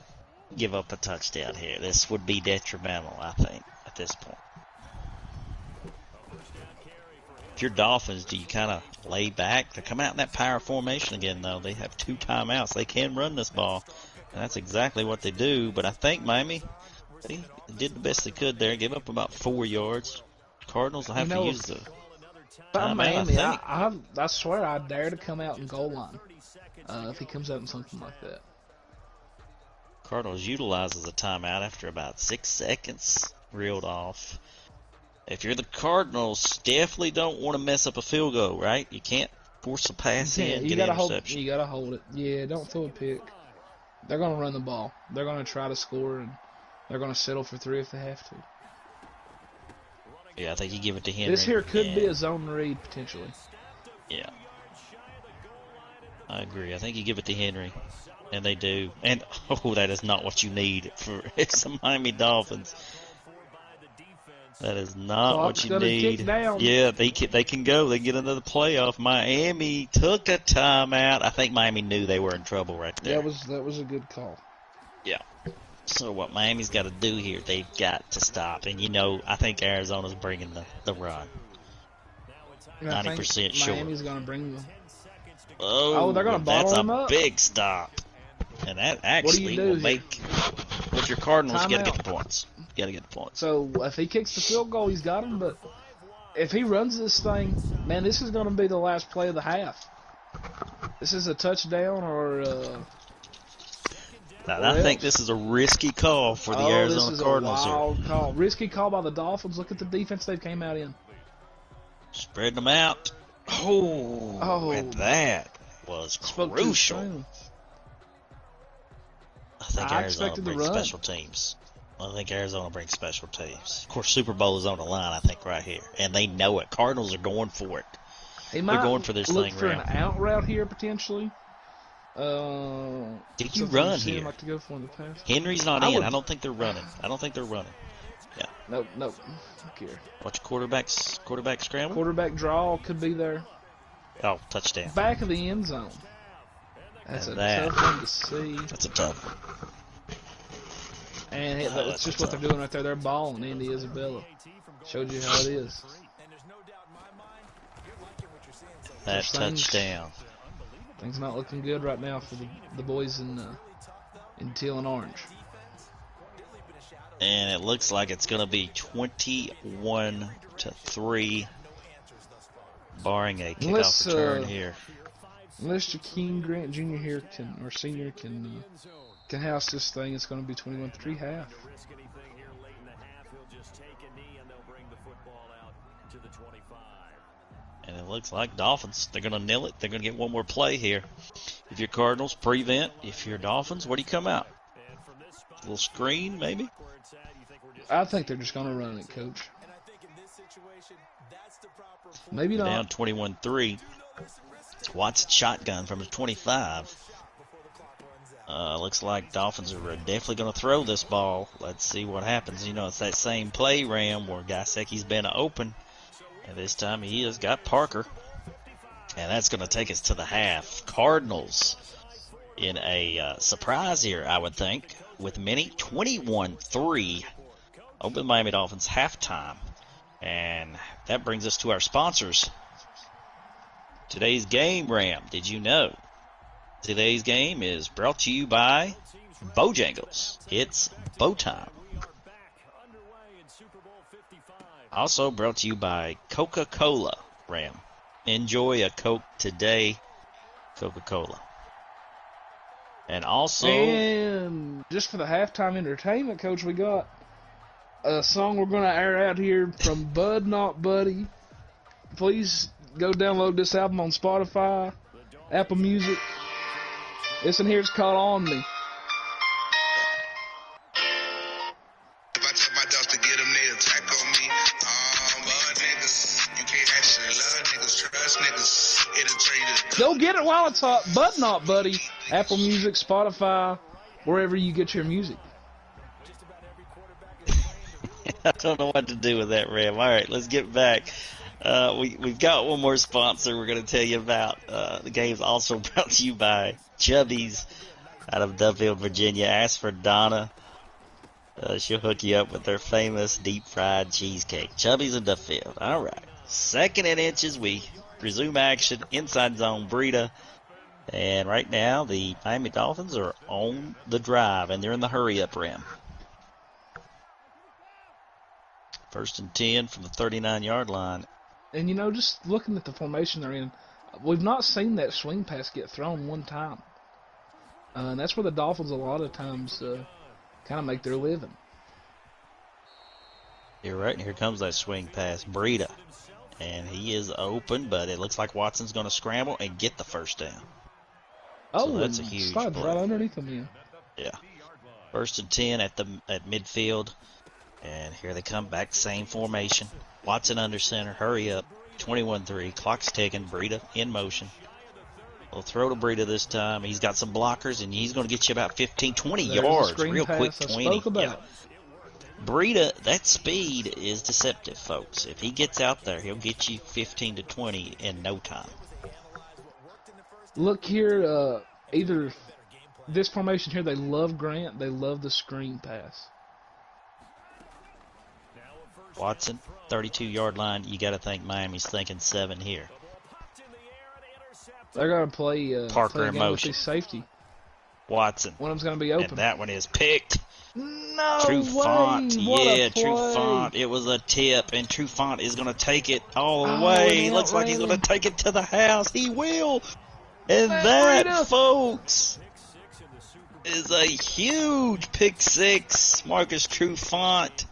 A: give up a touchdown here. This would be detrimental, I think, at this point. If you're Dolphins, do you kind of lay back? They're coming out in that power formation again, though. They have 2 timeouts. They can run this ball, and that's exactly what they do. But I think Miami, they did the best they could there. Give up about 4 yards. Cardinals will have to use the timeout,
D: Miami,
A: I think.
D: I swear I dare to come out in goal line if he comes out in something like that.
A: Cardinals utilizes a timeout after about 6 seconds reeled off. If you're the Cardinals, definitely don't want to mess up a field goal, right? You can't force a pass in,
D: You
A: get
D: gotta
A: an
D: hold.
A: interception.
D: You gotta hold it. Yeah, don't throw a pick. They're gonna run the ball. They're gonna try to score, and they're gonna settle for 3 if they have to.
A: Yeah, I think you give it to Henry.
D: This here could be
A: and-
D: a zone read potentially.
A: Yeah. I agree. I think you give it to Henry, and they do. And, oh, that is not what you need for the Miami Dolphins. That is not
D: Clock's
A: what you
D: gonna
A: need.
D: tick down.
A: Yeah, they can go. They can get into the playoff. Miami took a timeout. I think Miami knew they were in trouble right there.
D: That was a good call.
A: Yeah. So what Miami's got to do here, they've got to stop. And, I think Arizona's bringing the run.
D: And I
A: 90%
D: think
A: sure.
D: Miami's gonna bring them.
A: Oh,
D: they're gonna bottle
A: that's
D: him
A: a
D: up.
A: big stop. And that actually
D: do
A: will
D: here?
A: make... With your Cardinals, you got to get
D: Timeout.
A: the points. You got to get the points.
D: So if he kicks the field goal, he's got him. But if he runs this thing, man, this is gonna be the last play of the half. This is a touchdown or.
A: Now,
D: Or
A: I think
D: else.
A: this is a risky call for the
D: This
A: Arizona
D: is
A: Cardinals
D: a
A: here.
D: wild call. Risky call by the Dolphins. Look at the defense they came out in.
A: Spreading them out. Oh, and that was
D: Spoke too
A: crucial.
D: soon.
A: I think
D: I
A: Arizona
D: expected the
A: brings
D: run.
A: special teams. I think Arizona brings special teams. Of course, Super Bowl is on the line, I think, right here. And they know it. Cardinals are going for it.
D: He might
A: going for this
D: look
A: thing
D: for
A: round.
D: an out route here potentially.
A: Did you
D: Something
A: run
D: you've seen
A: here?
D: Like to go for in the past.
A: Henry's not
D: I
A: in.
D: would-
A: I don't think they're running.
D: Nope. Don't care.
A: Watch quarterback scramble.
D: Quarterback draw could be there.
A: Oh, touchdown.
D: Back of the end zone. That's
A: And
D: a
A: that-
D: tough one to see.
A: That's a tough one.
D: And
A: that's
D: that's just what they're doing right there. They're balling Andy Isabella. Showed you how it is.
A: That
D: First things-
A: touchdown.
D: Things not looking good right now for the boys in teal and orange.
A: And it looks like it's going to be 21-3, barring a
D: Unless,
A: kickoff return here.
D: Unless Jakeem Grant Jr. here Senior can house this thing, it's going to be 21-3 half.
A: And it looks like Dolphins, they're going to nil it. They're going to get one more play here. If you're Cardinals, prevent. If you're Dolphins, what do you come out? A little screen, maybe?
D: I think they're just going to run it, Coach. Maybe
A: Down
D: not.
A: 21-3. Watson shotgun from the 25. Looks like Dolphins are definitely going to throw this ball. Let's see what happens. It's that same play, Ram, where Gasecki's been open. And this time he has got Parker. And that's going to take us to the half. Cardinals in a surprise here, I would think, with many. 21-3 over the Miami Dolphins halftime. And that brings us to our sponsors. Today's game, Ram, did you know? Today's game is brought to you by Bojangles. It's bow time. Also brought to you by Coca-Cola, Ram. Enjoy a Coke today, Coca-Cola. And also...
D: And just for the halftime entertainment, Coach, we got a song we're going to air out here from Bud Not Buddy. Please go download this album on Spotify, Apple Music. This one here is called On Me.
F: If I tell my dogs to get them, they attack on me. But niggas, you can't actually love niggas, trust niggas. It'll trade it.
D: Go get it while it's hot. Bud Not Buddy. Apple Music, Spotify, wherever you get your music.
A: I don't know what to do with that, Ram. All right, let's get back. We've got one more sponsor we're going to tell you about. The game's also brought to you by Chubby's out of Duffield, Virginia. Ask for Donna. She'll hook you up with their famous deep fried cheesecake. Chubby's in Duffield. All right. 2nd and inches. We resume action. Inside zone, Breida. And right now, the Miami Dolphins are on the drive, and they're in the hurry-up rim. 1st and 10 from the 39-yard line.
D: And, just looking at the formation they're in, we've not seen that swing pass get thrown one time. And that's where the Dolphins a lot of times kind of make their living.
A: You're right, and here comes that swing pass. Breida. And he is open, but it looks like Watson's going to scramble and get the first down.
D: Oh,
A: so that's a huge
D: slides
A: play.
D: right underneath him,
A: Yeah. 1st and 10 at midfield. And here they come back, same formation. Watson under center, hurry up. 21-3, clock's ticking. Breida in motion. We'll throw to Breida this time. He's got some blockers, and he's going to get you about 15, 20
D: There's the
A: yards.
D: screen
A: Real
D: pass
A: quick,
D: I
A: 20.
D: spoke about.
A: Breida, that speed is deceptive, folks. If he gets out there, he'll get you 15 to 20 in no time.
D: Look here, either this formation here, they love Grant, they love the screen pass.
A: Watson, 32-yard line. You got to think Miami's thinking 7 here.
D: They're going to play
A: Parker
D: play a
A: in
D: game with
A: motion.
D: the safety.
A: Watson.
D: One of them's going to be open.
A: And that one is picked.
D: No
A: True
D: way.
A: Font.
D: What a
A: Yeah,
D: play.
A: True Font. It was a tip, and True Font is going to take it all the
D: Oh,
A: way.
D: and
A: Looks like he's going to
D: outran him.
A: take it to the house. He will. And
D: Man,
A: that,
D: Breida.
A: folks, is a huge pick six. Marcus True Font.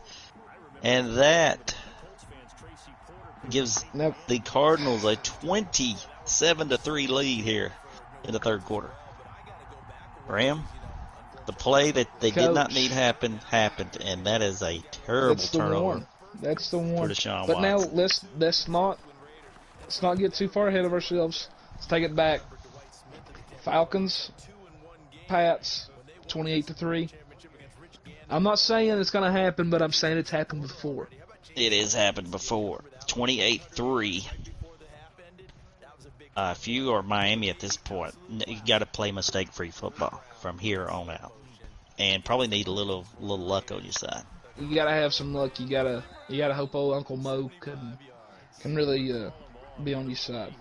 A: And that gives
D: Now,
A: the Cardinals a 27-3 lead here in the 3rd quarter. Ram, the play that they did not
D: Coach.
A: need happened, and that is a terrible
D: that's the
A: turnover
D: one. That's the one.
A: for Deshaun
D: But now
A: Watson.
D: let's not get too far ahead of ourselves. Let's take it back. Falcons, Pats, 28-3. I'm not saying it's going to happen, but I'm saying it's happened before.
A: It has happened before. 28-3. If you are Miami at this point, you got to play mistake-free football from here on out, and probably need a little luck on your side.
D: You got to have some luck. You got to hope old Uncle Mo can really be on your side.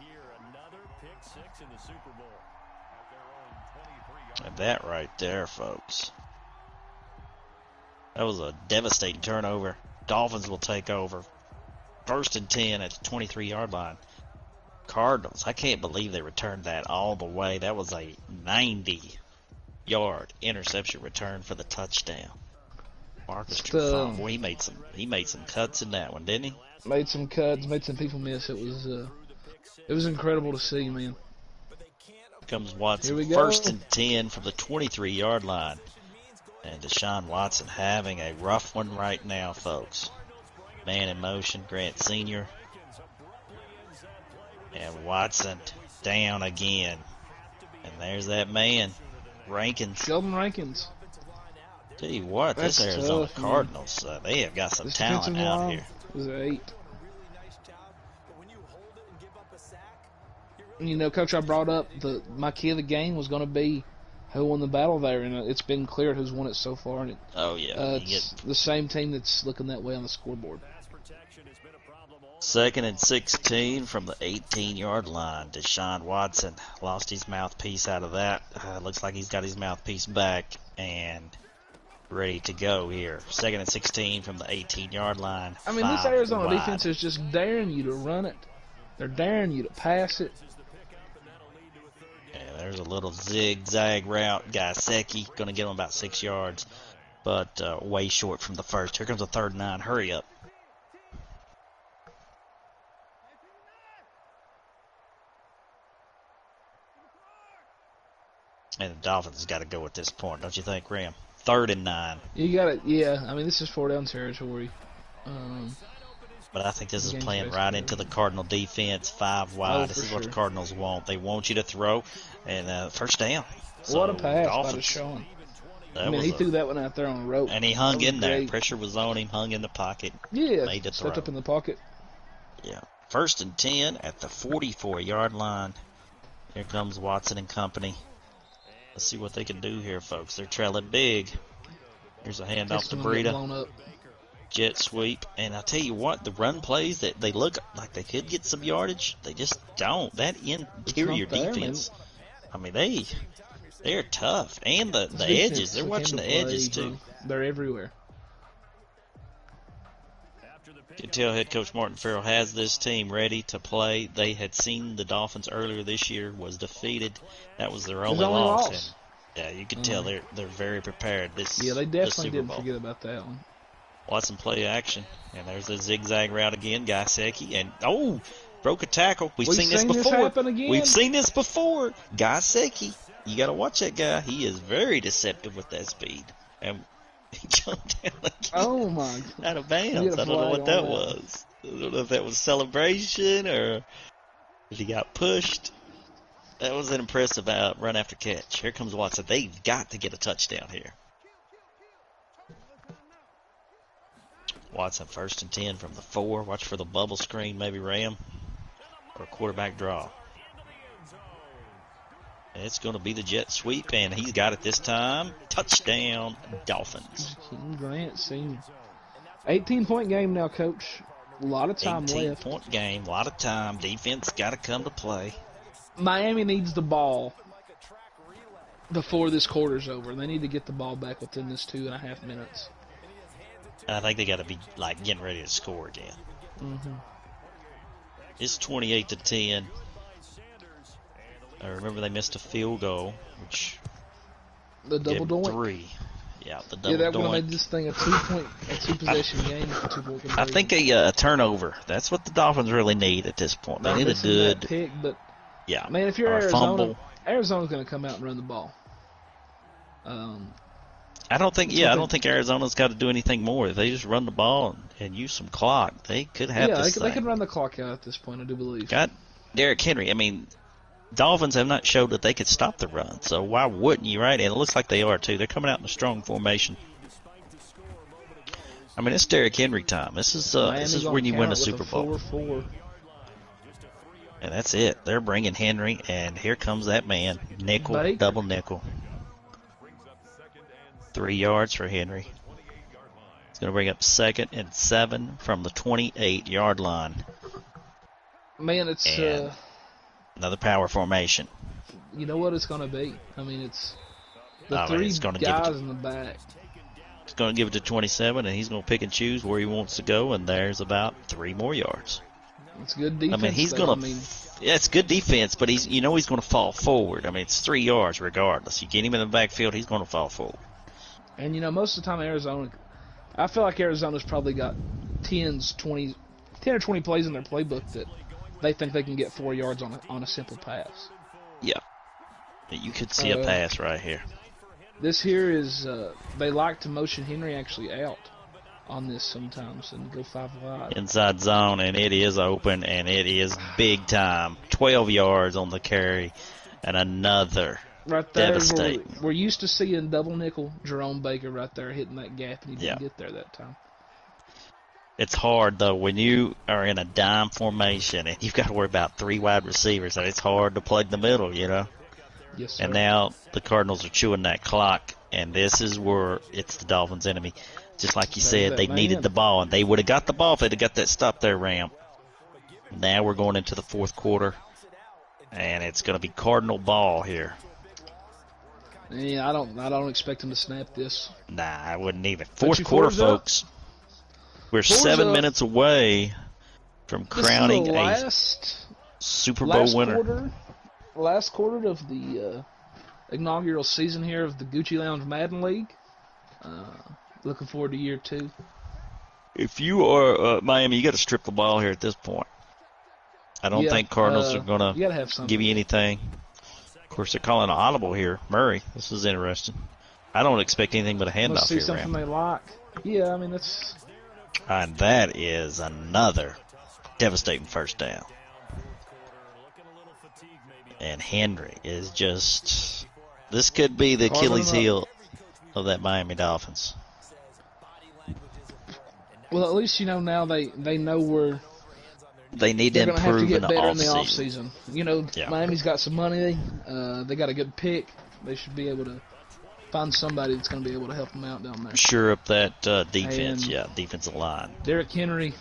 A: And that right there, folks. That was a devastating turnover. Dolphins will take over. 1st and 10 at the 23-yard line. Cardinals, I can't believe they returned that all the way. That was a 90-yard interception return for the touchdown. Marcus Trufant, boy, he made some cuts in that one, didn't he?
D: Made some cuts, made some people miss. It was incredible to see, man.
A: Comes Watson.
D: Here we go.
A: 1st and 10 from the 23-yard line. And Deshaun Watson having a rough one right now, folks. Man in motion, Grant Sr. And Watson down again. And there's that man, Rankins.
D: Sheldon Rankins.
A: Tell you what, this
D: That's
A: Arizona
D: tough, man.
A: Cardinals, they have got some
D: This
A: talent
D: defensive
A: out
D: line
A: here.
D: was an 8. And, Coach, I brought up my key of the game was going to be who won the battle there, and it's been clear who's won it so far. And
A: Oh, yeah.
D: it's the same team that's looking that way on the scoreboard.
A: 2nd and 16 from the 18-yard line. Deshaun Watson lost his mouthpiece out of that. Looks like he's got his mouthpiece back and ready to go here. 2nd and 16 from the 18-yard line.
D: I mean, this
A: 5
D: Arizona
A: wide.
D: defense is just daring you to run it. They're daring you to pass it.
A: Yeah, there's a little zigzag route. Gasecki going to get him about 6 yards, but way short from the first. Here comes a 3rd and 9. Hurry up. And the Dolphins got to go at this point, don't you think, Ram? 3rd and 9.
D: You got it. Yeah, I mean, this is 4-down territory.
A: But I think this is
D: Game's
A: playing
D: basically
A: right
D: over.
A: into the Cardinal defense. 5 wide.
D: Oh,
A: This
D: for
A: is what the
D: sure.
A: Cardinals want. They want you to throw, and 1st down. So,
D: What a pass by
A: Dolphins,
D: Deshaun.
A: that
D: I mean,
A: was
D: he
A: a-
D: threw that one out there on a rope.
A: and he hung
D: That was
A: in there.
D: great.
A: Pressure was on him. Hung in the pocket.
D: Yeah,
A: made the
D: stepped
A: throw.
D: up in the pocket.
A: Yeah. 1st and 10 at the 44-yard line. Here comes Watson and company. Let's see what they can do here, folks. They're trailing big. Here's a handoff
D: It's
A: to
D: gonna get
A: Breida.
D: blown up.
A: Jet sweep. And I tell you what, the run plays, that they look like they could get some yardage. They just don't. That interior
D: It's not there,
A: defense, I mean, they're tough. And the
D: This
A: edges.
D: defense
A: They're
D: can
A: watching the
D: handle
A: edges,
D: play,
A: too.
D: bro. They're everywhere.
A: You can tell head coach Martin Farrell has this team ready to play. They had seen the Dolphins earlier this year, was defeated. That was their only loss. And, yeah, you can tell they're very prepared.
D: Yeah, they
A: this
D: definitely
A: Super
D: didn't
A: Bowl.
D: forget about that one.
A: Watson play action, and there's a zigzag route again. Gasecki, and broke a tackle. We've seen this before.
D: happen again.
A: We've seen this before. Gasecki, you got to watch that guy. He is very deceptive with that speed, and he jumped down again.
D: Oh my!
A: Out of bounds. I don't know what that was. I don't know if that was celebration or if he got pushed. That was an impressive run after catch. Here comes Watson. They've got to get a touchdown here. Watson 1st and 10 from the 4. Watch for the bubble screen, maybe Ram, or quarterback draw. It's going to be the jet sweep, and he's got it this time. Touchdown, Dolphins.
D: King Grant Sr. 18-point game now, Coach. A lot of time left.
A: 18-point game, a lot of time. Defense got to come to play.
D: Miami needs the ball before this quarter's over. They need to get the ball back within this 2.5 minutes.
A: I think they got to be like getting ready to score again.
D: Mm-hmm.
A: It's 28-10. I remember they missed a field goal, which
D: The double
A: gave them
D: doink.
A: 3. Yeah, the double
D: Yeah, that would have
A: doink.
D: made this thing a 2-possession game. With a 2-point
A: I
D: conversion.
A: think a turnover. That's what the Dolphins really need at this point. They
D: Not
A: need a
D: missing that
A: good,
D: pick, but
A: yeah,
D: man, if you're
A: or a
D: Arizona,
A: fumble.
D: Arizona's going to come out and run the ball.
A: I don't think Arizona's got to do anything more. If they just run the ball and use some clock, they could have
D: Yeah,
A: this
D: they
A: thing.
D: could run the clock out at this point, I do believe.
A: Got Derrick Henry. I mean, Dolphins have not showed that they could stop the run, so why wouldn't you, right? And it looks like they are, too. They're coming out in a strong formation. I mean, it's Derrick Henry time. This is when you win a Super Bowl.
D: 4-4.
A: And that's it. They're bringing Henry, and here comes that man. Nickel,
D: Baker.
A: double nickel. 3 yards for Henry. It's going to bring up 2nd and 7 from the 28-yard line.
D: Man, it's
A: And another power formation.
D: you know what it's going to be. I mean, it's the
A: I mean,
D: three
A: it's gonna give it
D: guys
A: to-
D: in the back.
A: He's going to give it to 27, and he's going to pick and choose where he wants to go, and there's about 3 more yards.
D: It's good defense.
A: I mean, he's
D: though.
A: going to. Yeah, it's good defense, but he's going to fall forward. I mean, it's 3 yards regardless. You get him in the backfield, he's going to fall forward.
D: And, most of the time Arizona, I feel like Arizona's probably got 10 or 20 plays in their playbook that they think they can get 4 yards on a simple pass.
A: Yeah. You could see a pass right here.
D: This here is, they like to motion Henry actually out on this sometimes and go 5 wide.
A: Inside zone, and it is open, and it is big time. 12 yards on the carry, and another
D: Right there,
A: devastating.
D: we're used to seeing double nickel Jerome Baker right there hitting that gap, and he didn't
A: Yeah.
D: get there that time.
A: It's hard, though, when you are in a dime formation, and you've got to worry about 3 wide receivers, and it's hard to plug the middle,
D: Yes, sir.
A: And now the Cardinals are chewing that clock, and this is where it's the Dolphins' enemy. Just like you
D: There's
A: said,
D: that
A: they
D: man.
A: needed the ball, and they would have got the ball if they'd have got that stop there, Ram. Now we're going into the 4th quarter, and it's going to be Cardinal ball here.
D: Yeah, I don't expect him to snap this.
A: Nah, I wouldn't even.
D: But
A: 4th
D: you
A: quarter,
D: fours up.
A: folks. We're
D: Fours
A: 7
D: up.
A: minutes away from
D: This is
A: crowning
D: the
A: a
D: last
A: Super Bowl winner.
D: Last quarter of the inaugural season here of the Gucci Lounge Madden League. Looking forward to year 2.
A: If you are Miami, you got to strip the ball here at this point. I don't think Cardinals are going
D: You
A: to
D: gotta have something.
A: give you anything. Of course, they're calling an audible here. Murray, this is interesting. I don't expect anything but a
D: Let's
A: handoff
D: see
A: here,
D: something
A: Ram.
D: they like. Yeah, I mean that's
A: And that is another devastating first down. And Henry is just... This could be the
D: Carving
A: Achilles
D: them up.
A: heel of that Miami Dolphins.
D: well. At least now they know where
A: They need to
D: they're going to have
A: improve
D: to
A: in
D: get
A: the
D: better in the
A: offseason.
D: offseason.
A: Yeah.
D: Miami's got some money. They got a good pick. They should be able to find somebody that's going to be able to help them out down there.
A: Sure up that defense,
D: And
A: defensive line.
D: Derrick Henry.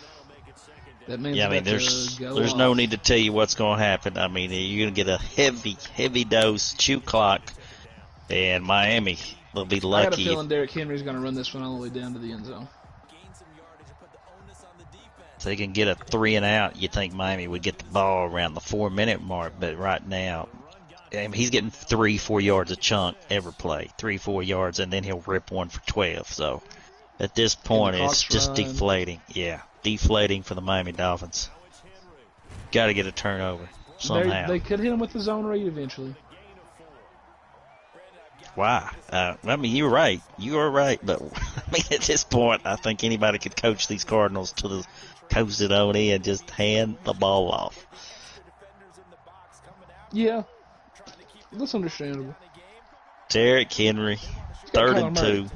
D: That means
A: Yeah, I mean, there's no need to tell you what's going to happen. I mean, you're going to get a heavy dose, chew clock, and Miami will be
D: I got a
A: lucky.
D: feeling Derrick Henry's going to run this one all the way down to the end zone.
A: If they can get a 3 and out, you think Miami would get the ball around the 4-minute mark, but right now, I mean, he's getting 3-4 yards a chunk every play, 3-4 yards, and then he'll rip one for 12. So at this point, it's just
D: run.
A: deflating. Yeah, deflating for the Miami Dolphins. Got to get a turnover somehow.
D: They could hit him with the zone read eventually.
A: Why? I mean, you're right. You are right. But, I mean, at this point, I think anybody could coach these Cardinals to the coast it on in and just hand the ball off.
D: Yeah. That's understandable.
A: Derrick Henry,
D: got
A: 3rd and
D: Kyler
A: 2.
D: Murray.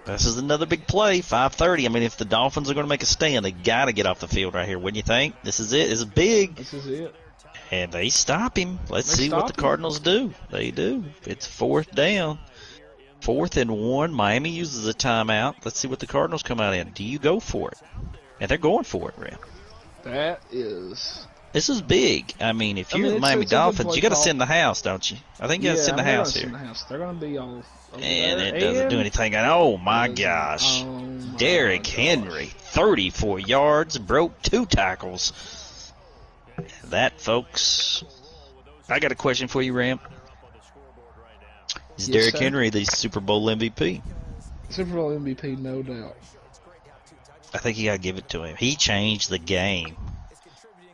A: This is another big play, 5:30. I mean, if the Dolphins are going to make a stand, they got to get off the field right here. Wouldn't you think? This is it. This is big.
D: This is it.
A: And they stop him. Let's
D: They
A: see what
D: stop
A: the
D: him.
A: Cardinals do. They do. It's 4th down. 4th and 1. Miami uses a timeout. Let's see what the Cardinals come out in. Do you go for it? And they're going for it, Ram.
D: That is.
A: This is big. I mean, if you're the
D: it's-
A: Miami
D: it's a good
A: Dolphins,
D: play
A: you got to
D: call.
A: send the house, don't you? I think you got to send the
D: they're
A: house
D: gonna
A: here.
D: send the house. They're going to be all over
A: And
D: there.
A: it doesn't do anything. Oh, my gosh.
D: Oh my
A: Derrick
D: gosh.
A: Henry, 34 yards, broke 2 tackles. That, folks, I got a question for you, Ram. Is
D: Yes,
A: Derrick
D: sir.
A: Henry the Super Bowl MVP?
D: Super Bowl MVP, no doubt.
A: I think you got to give it to him. He changed the game.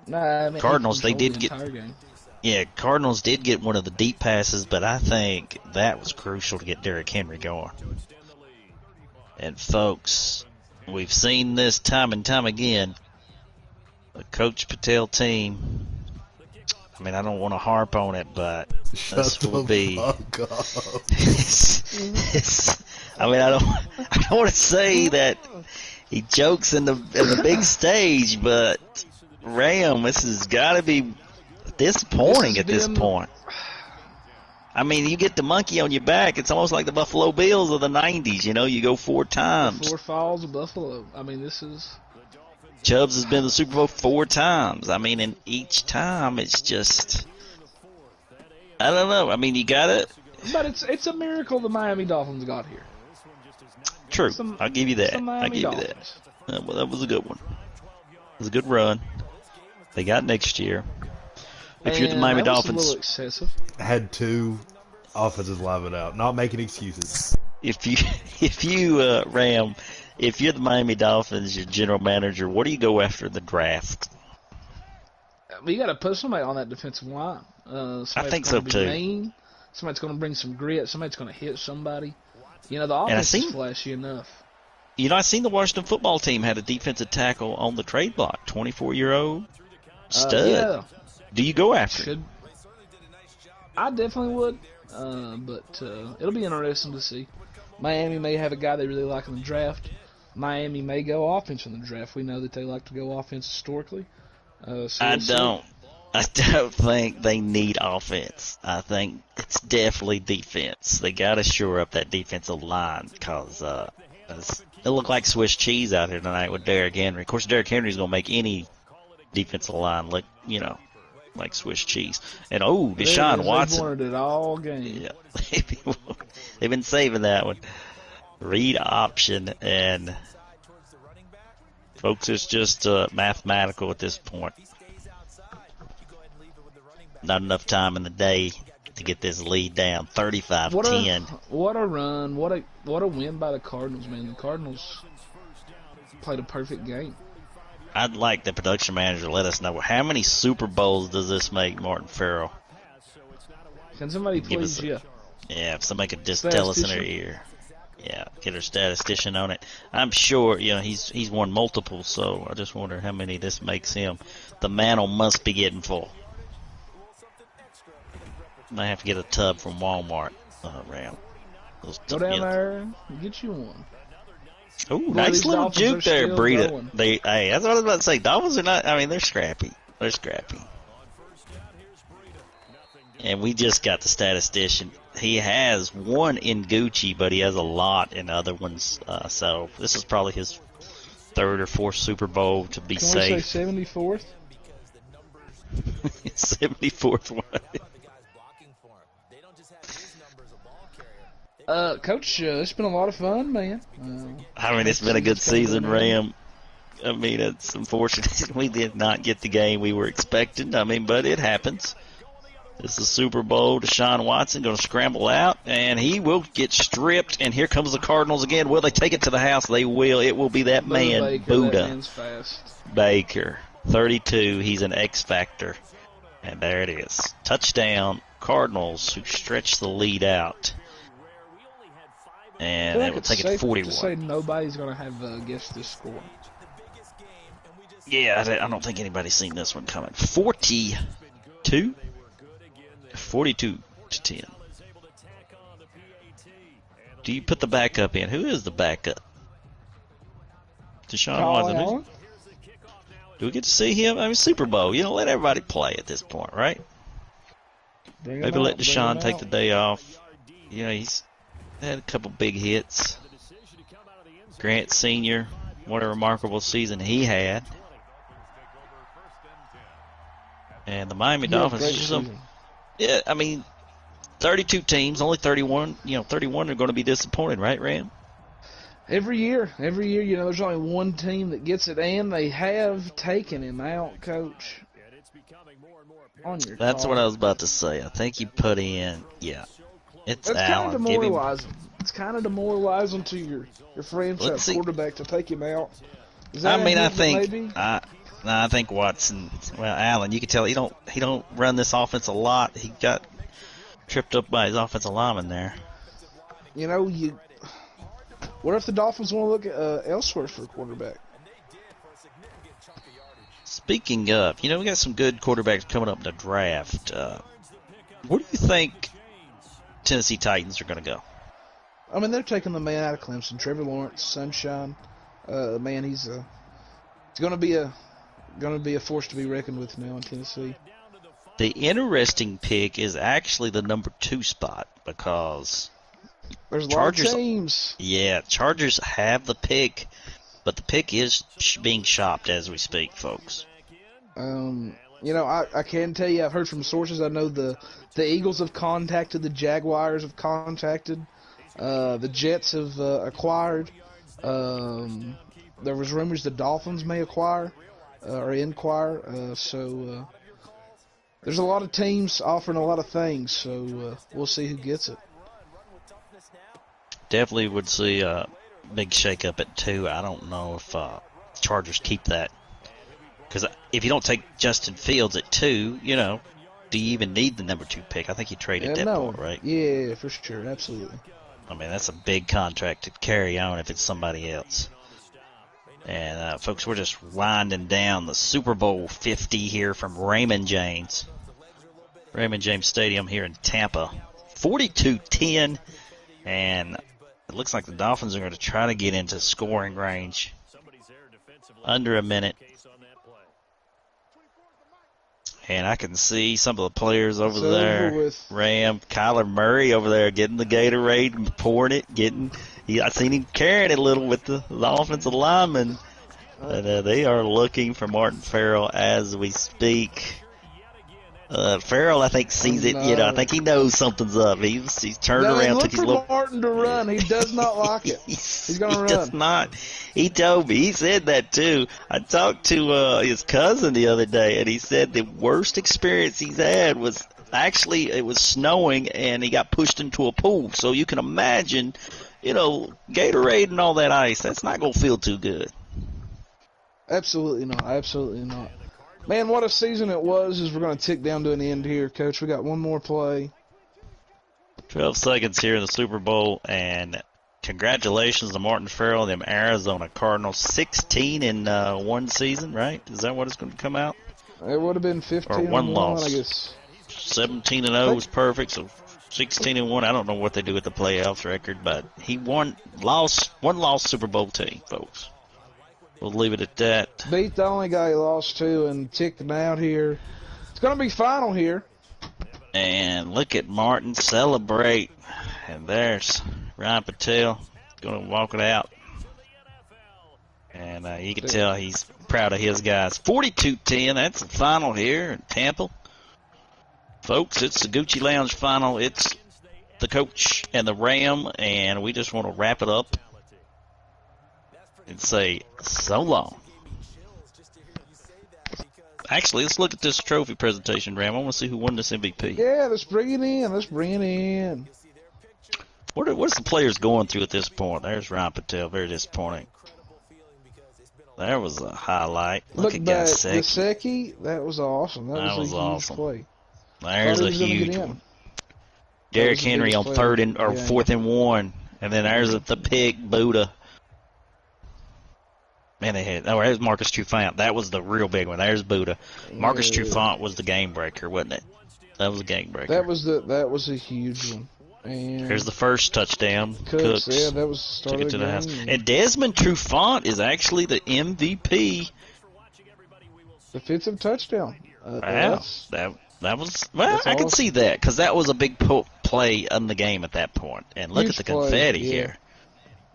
D: Nah, I mean,
A: Cardinals,
D: he
A: they did
D: controlled the
A: get-
D: entire game.
A: Yeah, Cardinals did get one of the deep passes, but I think that was crucial to get Derrick Henry going. And, folks, we've seen this time and time again. The Coach Patel team, I mean, I don't want to harp on it, but
C: Shut
A: this
C: the
A: will be.
C: fuck up.
A: I mean, I don't want to say that he jokes in the big stage, but Ram, this has got to be disappointing
D: This
A: at
D: has
A: this
D: been-
A: point. I mean, you get the monkey on your back. It's almost like the Buffalo Bills of the 90s. You know, you go 4 times.
D: 4 Falls of Buffalo. I mean, this is.
A: Chubbs has been to the Super Bowl 4 times. I mean, and each time it's just, I don't know. I mean, you got it.
D: But it's a miracle the Miami Dolphins got here.
A: True.
D: Some-
A: I'll give you that.
D: some
A: I'll
D: Miami
A: give you that.
D: Dolphins.
A: Well, that was a good one. It was a good run. They got next year. If you're the
D: And
A: Miami
D: that was
A: Dolphins,
D: a little excessive.
C: Had 2 offenses live it out. Not making excuses.
A: if you Ram, if you're the Miami Dolphins, your general manager, what do you go after in the draft?
D: You got to put somebody on that defensive line.
A: I think so,
D: be
A: too.
D: Mean. Somebody's going to bring some grit. Somebody's going to hit somebody. You know, the
A: I
D: offense is
A: seen-
D: flashy enough.
A: You know, I seen the Washington football team had a defensive tackle on the trade block, 24-year-old stud.
D: Yeah,
A: Do you go after him?
D: should. I definitely would. But it'll be interesting to see. Miami may have a guy they really like in the draft. Miami may go offense in the draft. We know that they like to go offense historically. So
A: I
D: we'll see.
A: I don't think they need offense. I think it's definitely defense. They got to shore up that defensive line because it looked like Swiss cheese out here tonight with Derrick Henry. Of course, Derrick Henry's going to make any defensive line look, like Swiss cheese. And, Deshaun
D: They've
A: Watson.
D: wanted it all game.
A: Yeah, they've been saving that one. Read option, and folks, it's just mathematical at this point. Not enough time in the day to get this lead down, 35-10.
D: What a run! What a win by the Cardinals, man. The Cardinals played a perfect game.
A: I'd like the production manager to let us know how many Super Bowls does this make, Martin Farrell?
D: Can somebody
A: Give us
D: please?
A: Yeah, if somebody could just tell us in our
D: Statistician?
A: ear. Yeah, get our statistician on it. I'm sure, he's won multiple, so I just wonder how many this makes him. The mantle must be getting full. Might have to get a tub from Walmart around.
D: Go down there and get you one.
A: Ooh,
D: Boy,
A: nice
D: these
A: little
D: Dolphins
A: juke
D: are
A: there,
D: still
A: Breida.
D: going.
A: Hey, that's what I was about to say. Dolphins are not, they're scrappy. They're scrappy. And we just got the statistician. He has one in Gucci, but he has a lot in other ones. So this is probably his third or fourth Super Bowl to be
D: Can
A: safe.
D: we say 74th?
A: 74th one.
D: Coach, it's been a lot of fun, man.
A: I mean, it's been a good season, Ram. I mean, it's unfortunate we did not get the game we were expecting. I mean, but it happens. This is Super Bowl. Deshaun Watson going to scramble out, and he will get stripped. And here comes the Cardinals again. Will they take it to the house? They will. It will be that man,
D: Baker,
A: Buddha
D: that man's fast.
A: Baker. 32. He's an X factor. And there it is. Touchdown, Cardinals, who stretch the lead out. And they will take it to 41.
D: To say nobody's going to have guessed this score.
A: Yeah, I don't think anybody's seen this one coming. 42? 42 to 10. Do you put the backup in? Who is the backup? Deshaun Watson.
D: Allen?
A: Do we get to see him? I mean, Super Bowl. You know, let everybody play at this point, right? Maybe let Deshaun take the day off. You know, he's had a couple big hits. Grant Sr., what a remarkable season he had. And the Miami Dolphins, yeah, I mean, 32 teams, only 31. 31 are going to be disappointed, right, Ram?
D: Every year, there's only one team that gets it, and they have taken him out, Coach.
A: That's what I was about to say. I think you put in, it's
D: That's
A: Allen.
D: kind of demoralizing. It's kind of demoralizing to your franchise quarterback to take him out.
A: I think Watson. Well, Allen, you can tell he don't run this offense a lot. He got tripped up by his offensive lineman there.
D: What if the Dolphins want to look elsewhere for a quarterback?
A: Speaking of, we got some good quarterbacks coming up in the draft. Where do you think Tennessee Titans are going to go?
D: I mean, they're taking the man out of Clemson, Trevor Lawrence, Sunshine. Man, he's going to be a force to be reckoned with now in Tennessee.
A: The interesting pick is actually the number 2 spot because
D: there's a lot of teams.
A: Yeah, Chargers have the pick, but the pick is being shopped as we speak, folks.
D: I can tell you, I've heard from sources. I know the Eagles have contacted, the Jaguars have contacted, the Jets have acquired. There was rumors the Dolphins may acquire or inquire. So there's a lot of teams offering a lot of things. So we'll see who gets it.
A: Definitely would see a big shakeup at 2. I don't know if Chargers keep that. Because if you don't take Justin Fields at 2, do you even need the number 2 pick? I think you trade at that point, right?
D: Yeah, for sure. Absolutely.
A: I mean, that's a big contract to carry on if it's somebody else. And, folks, we're just winding down the Super Bowl 50 here from Raymond James Stadium here in Tampa. 42-10, and it looks like the Dolphins are going to try to get into scoring range. Under a minute. And I can see some of the players over there. Ram, Kyler Murray over there getting the Gatorade and pouring it. I seen him carrying it a little with the offensive lineman. And they are looking for Martin Farrell as we speak. Farrell, I think, sees it. I think he knows something's up. He's turned around.
D: Look for Martin to run. He does not like it. He's going to run.
A: He does not. He told me. He said that, too. I talked to his cousin the other day, and he said the worst experience he's had was actually it was snowing, and he got pushed into a pool. So you can imagine, Gatorade and all that ice, that's not going to feel too good.
D: Absolutely not. Absolutely not. Man, what a season it was. As we're going to tick down to an end here, Coach. We got one more play.
A: 12 seconds here in the Super Bowl, and congratulations to Martin Farrell and them Arizona Cardinals. 16 in one season, right? Is that what it's going to come out?
D: It would have been 15
A: or one loss.
D: I guess.
A: 17-0 was perfect, so 16-1. I don't know what they do with the playoffs record, but he one loss Super Bowl team, folks. We'll leave it at that.
D: Beat the only guy he lost to and ticked him out here. It's going to be final here.
A: And look at Martin celebrate. And there's Ryan Patel going to walk it out. And you can tell he's proud of his guys. 42-10, that's the final here in Tampa. Folks, it's the Gucci Lounge final. It's the coach and the Ram, and we just want to wrap it up and say so long. Actually, let's look at this trophy presentation, Ram. I want to see who won this MVP.
D: Yeah, let's bring it in. Let's bring it in.
A: What's the players going through at this point? There's Ryan Patel, very disappointing. There was a highlight. Look at
D: Gasecki. That was awesome. That was a huge
A: awesome
D: play.
A: There's a huge one. Derrick Henry on fourth and 1, and then there's the pick, Buddha. Man, there's Marcus Trufant. That was the real big one. There's Buddha. Marcus Trufant was the game breaker, wasn't it? That was a game breaker.
D: That was a huge one. And
A: here's the first touchdown. Cooks.
D: Yeah, that was the start of the game.
A: House. And Desmond Trufant is actually the MVP.
D: Defensive touchdown.
A: Wow, that was I can see that because that was a big play in the game at that point. And look at the confetti here.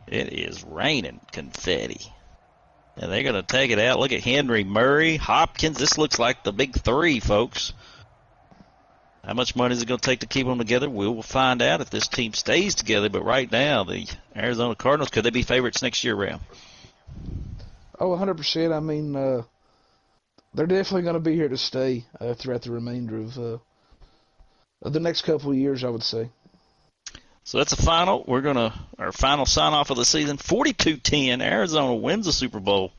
A: It is raining confetti. And they're going to take it out. Look at Henry, Murray, Hopkins. This looks like the big three, folks. How much money is it going to take to keep them together? We will find out if this team stays together. But right now, the Arizona Cardinals, could they be favorites next year, Ram?
D: Oh, 100%. I mean, they're definitely going to be here to stay throughout the remainder of the next couple of years, I would say.
A: So that's the final. Our final sign-off of the season, 42-10. Arizona wins the Super Bowl.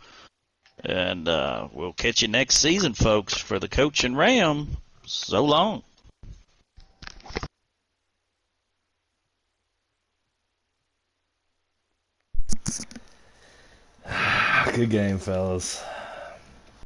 A: And we'll catch you next season, folks, for the coach and Ram. So long.
C: Good game, fellas.